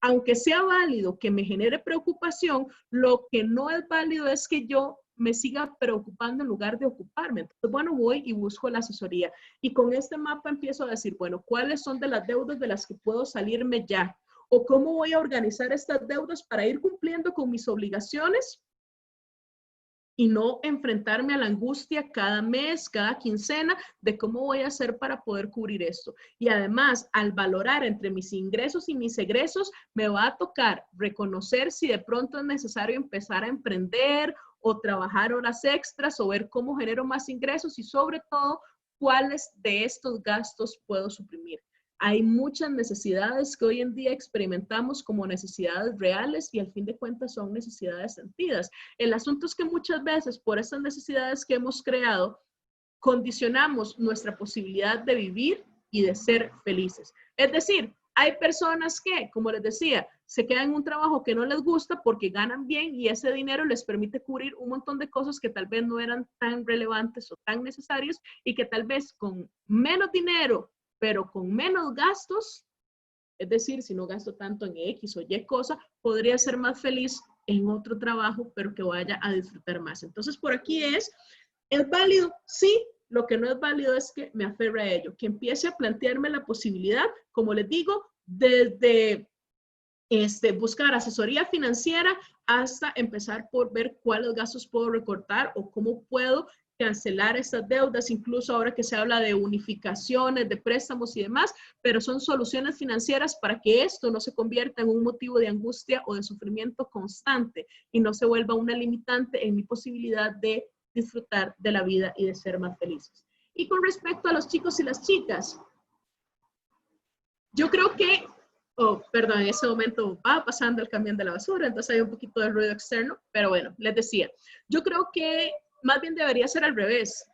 S2: aunque sea válido que me genere preocupación, lo que no es válido es que yo me siga preocupando en lugar de ocuparme. Entonces, bueno, voy y busco la asesoría. Y con este mapa empiezo a decir, bueno, ¿cuáles son de las deudas de las que puedo salirme ya? ¿O cómo voy a organizar estas deudas para ir cumpliendo con mis obligaciones y no enfrentarme a la angustia cada mes, cada quincena, de cómo voy a hacer para poder cubrir esto? Y además, al valorar entre mis ingresos y mis egresos, me va a tocar reconocer si de pronto es necesario empezar a emprender o trabajar horas extras o ver cómo genero más ingresos y sobre todo, cuáles de estos gastos puedo suprimir. Hay muchas necesidades que hoy en día experimentamos como necesidades reales y al fin de cuentas son necesidades sentidas. El asunto es que muchas veces por estas necesidades que hemos creado, condicionamos nuestra posibilidad de vivir y de ser felices. Es decir, hay personas que, como les decía, se quedan en un trabajo que no les gusta porque ganan bien y ese dinero les permite cubrir un montón de cosas que tal vez no eran tan relevantes o tan necesarias y que tal vez con menos dinero pero con menos gastos, es decir, si no gasto tanto en X o Y cosa, podría ser más feliz en otro trabajo, pero que vaya a disfrutar más. Entonces, por aquí ¿es válido? Sí, lo que no es válido es que me aferre a ello, que empiece a plantearme la posibilidad, como les digo, desde buscar asesoría financiera hasta empezar por ver cuáles gastos puedo recortar o cómo puedo cancelar estas deudas, incluso ahora que se habla de unificaciones, de préstamos y demás, pero son soluciones financieras para que esto no se convierta en un motivo de angustia o de sufrimiento constante y no se vuelva una limitante en mi posibilidad de disfrutar de la vida y de ser más felices. Y con respecto a los chicos y las chicas, yo creo que, perdón, en ese momento va pasando el camión de la basura, entonces hay un poquito de ruido externo, pero bueno, les decía, yo creo que más bien debería ser al revés.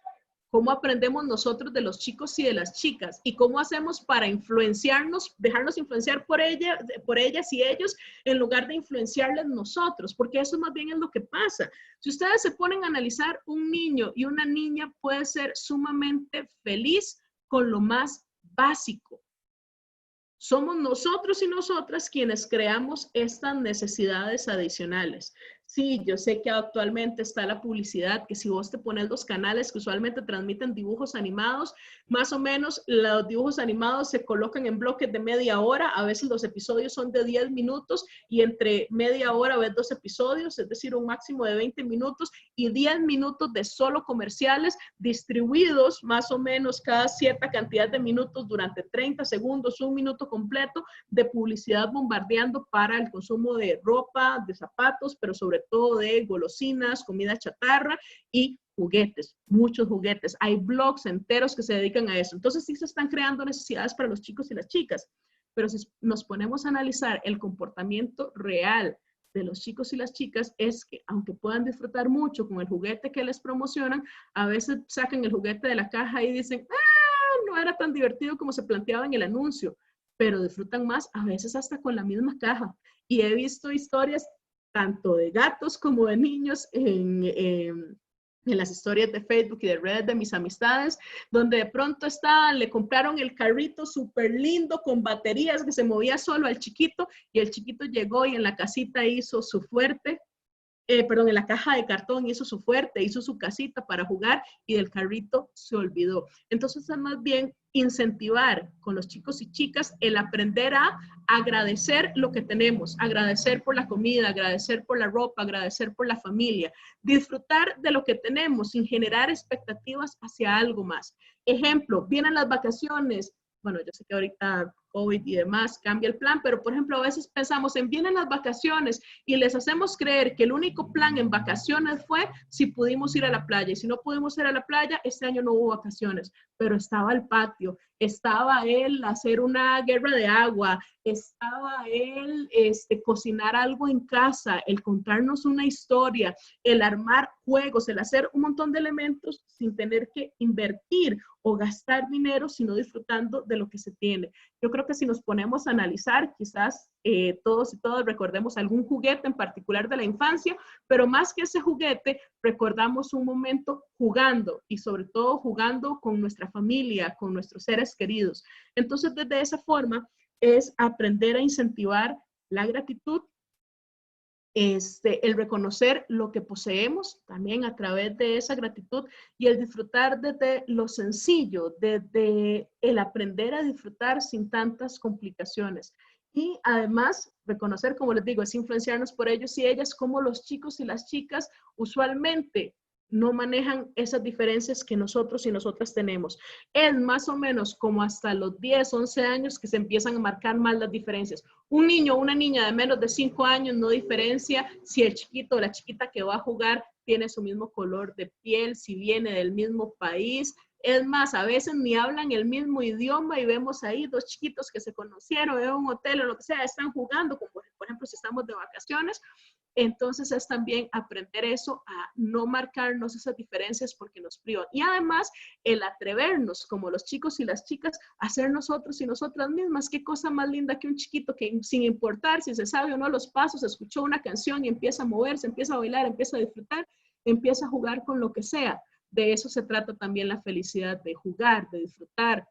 S2: ¿Cómo aprendemos nosotros de los chicos y de las chicas? ¿Y cómo hacemos para influenciarnos, dejarnos influenciar por ellas y ellos, en lugar de influenciarles nosotros? Porque eso más bien es lo que pasa. Si ustedes se ponen a analizar, un niño y una niña puede ser sumamente feliz con lo más básico. Somos nosotros y nosotras quienes creamos estas necesidades adicionales. Sí, yo sé que actualmente está la publicidad, que si vos te pones los canales que usualmente transmiten dibujos animados, más o menos los dibujos animados se colocan en bloques de media hora, a veces los episodios son de 10 minutos y entre media hora ves 2 episodios, es decir, un máximo de 20 minutos y 10 minutos de solo comerciales distribuidos más o menos cada cierta cantidad de minutos durante 30 segundos, un minuto completo de publicidad bombardeando para el consumo de ropa, de zapatos, pero sobre todo de golosinas, comida chatarra y juguetes, muchos juguetes. Hay blogs enteros que se dedican a eso. Entonces sí se están creando necesidades para los chicos y las chicas, pero si nos ponemos a analizar el comportamiento real de los chicos y las chicas es que aunque puedan disfrutar mucho con el juguete que les promocionan, a veces sacan el juguete de la caja y dicen, no era tan divertido como se planteaba en el anuncio, pero disfrutan más a veces hasta con la misma caja. Y he visto historias tanto de gatos como de niños en las historias de Facebook y de redes de mis amistades, donde de pronto le compraron el carrito súper lindo con baterías que se movía solo al chiquito y el chiquito llegó y en la casita hizo su fuerte, en la caja de cartón hizo su fuerte, hizo su casita para jugar y del carrito se olvidó. Entonces es más bien incentivar con los chicos y chicas el aprender a agradecer lo que tenemos, agradecer por la comida, agradecer por la ropa, agradecer por la familia, disfrutar de lo que tenemos sin generar expectativas hacia algo más. Ejemplo, vienen las vacaciones. Bueno, yo sé que ahorita COVID y demás cambia el plan, pero por ejemplo a veces pensamos en vienen las vacaciones y les hacemos creer que el único plan en vacaciones fue si pudimos ir a la playa y si no pudimos ir a la playa, este año no hubo vacaciones, pero estaba el patio, estaba él hacer una guerra de agua, estaba él cocinar algo en casa, el contarnos una historia, el armar juegos, el hacer un montón de elementos sin tener que invertir o gastar dinero, sino disfrutando de lo que se tiene. Yo creo que si nos ponemos a analizar, quizás todos y todas recordemos algún juguete en particular de la infancia, pero más que ese juguete, recordamos un momento jugando y sobre todo jugando con nuestra familia, con nuestros seres queridos. Entonces, desde esa forma es aprender a incentivar la gratitud, el reconocer lo que poseemos también a través de esa gratitud y el disfrutar desde lo sencillo, desde el aprender a disfrutar sin tantas complicaciones. Y además, reconocer, como les digo, es influenciarnos por ellos y ellas, como los chicos y las chicas usualmente no manejan esas diferencias que nosotros y nosotras tenemos. Es más o menos como hasta los 10, 11 años que se empiezan a marcar más las diferencias. Un niño o una niña de menos de 5 años no diferencia si el chiquito o la chiquita que va a jugar tiene su mismo color de piel, si viene del mismo país. Es más, a veces ni hablan el mismo idioma y vemos ahí dos chiquitos que se conocieron en un hotel o lo que sea, están jugando, como por ejemplo si estamos de vacaciones. Entonces es también aprender eso, a no marcarnos esas diferencias porque nos privan. Y además el atrevernos, como los chicos y las chicas, a ser nosotros y nosotras mismas. Qué cosa más linda que un chiquito que sin importar si se sabe o no los pasos, escuchó una canción y empieza a moverse, empieza a bailar, empieza a disfrutar, empieza a jugar con lo que sea. De eso se trata también la felicidad, de jugar, de disfrutar,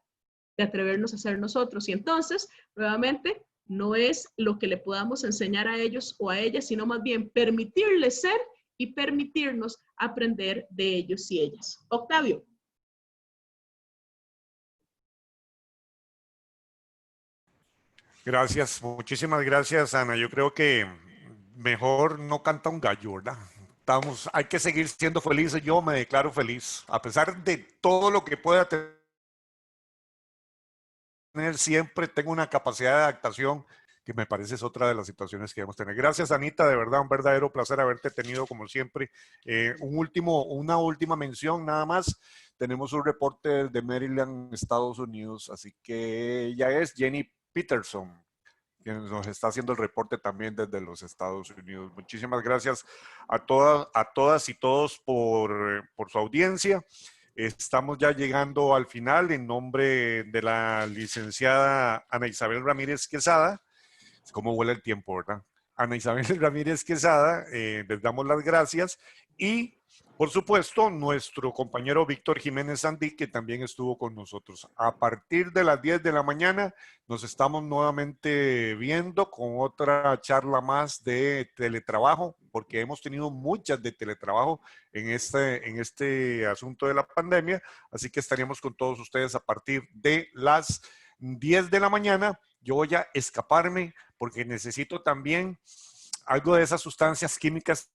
S2: de atrevernos a ser nosotros. Y entonces, nuevamente, no es lo que le podamos enseñar a ellos o a ellas, sino más bien permitirles ser y permitirnos aprender de ellos y ellas. Octavio.
S1: Gracias, muchísimas gracias, Ana. Yo creo que mejor no canta un gallo, ¿verdad? Hay que seguir siendo felices. Yo me declaro feliz, a pesar de todo lo que pueda tener, siempre tengo una capacidad de adaptación que me parece es otra de las situaciones que debemos tener. Gracias, Anita, de verdad, un verdadero placer haberte tenido como siempre. Una última mención nada más. Tenemos un reporte de Maryland, Estados Unidos, así que ella es Jenny Peterson, que nos está haciendo el reporte también desde los Estados Unidos. Muchísimas gracias a todas y todos por su audiencia. Estamos ya llegando al final en nombre de la licenciada Ana Isabel Ramírez Quesada. Cómo vuela el tiempo, ¿verdad? Ana Isabel Ramírez Quesada, les damos las gracias y por supuesto, nuestro compañero Víctor Jiménez Sandí, que también estuvo con nosotros. A partir de las 10 de la mañana nos estamos nuevamente viendo con otra charla más de teletrabajo, porque hemos tenido muchas de teletrabajo en este asunto de la pandemia. Así que estaríamos con todos ustedes a partir de las 10 de la mañana. Yo voy a escaparme porque necesito también algo de esas sustancias químicas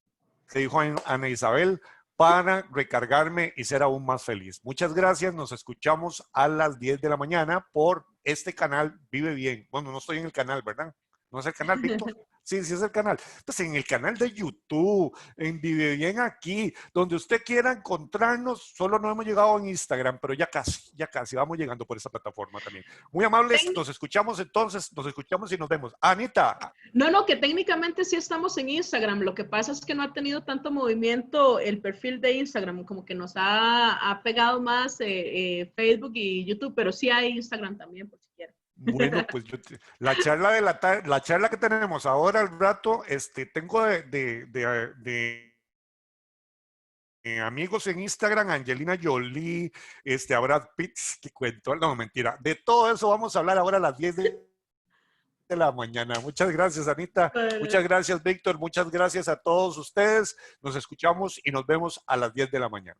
S1: que dijo Ana Isabel, para recargarme y ser aún más feliz. Muchas gracias, nos escuchamos a las 10 de la mañana por este canal Vive Bien. Bueno, no estoy en el canal, ¿verdad? ¿No es el canal, Víctor? Sí, sí es el canal. Pues en el canal de YouTube, en Vive Bien aquí, donde usted quiera encontrarnos, solo no hemos llegado en Instagram, pero ya casi, vamos llegando por esa plataforma también. Muy amables, nos escuchamos entonces, nos escuchamos y nos vemos. Anita.
S2: No, que técnicamente sí estamos en Instagram, lo que pasa es que no ha tenido tanto movimiento el perfil de Instagram, como que nos ha pegado más Facebook y YouTube, pero sí hay Instagram también, por si quieren.
S1: Bueno, pues la charla que tenemos ahora al rato, tengo de amigos en Instagram, Angelina Jolie, a Brad Pitt, que cuento, no, mentira, de todo eso vamos a hablar ahora a las 10 de la mañana. Muchas gracias, Anita, muchas gracias, Víctor, muchas gracias a todos ustedes, nos escuchamos y nos vemos a las 10 de la mañana.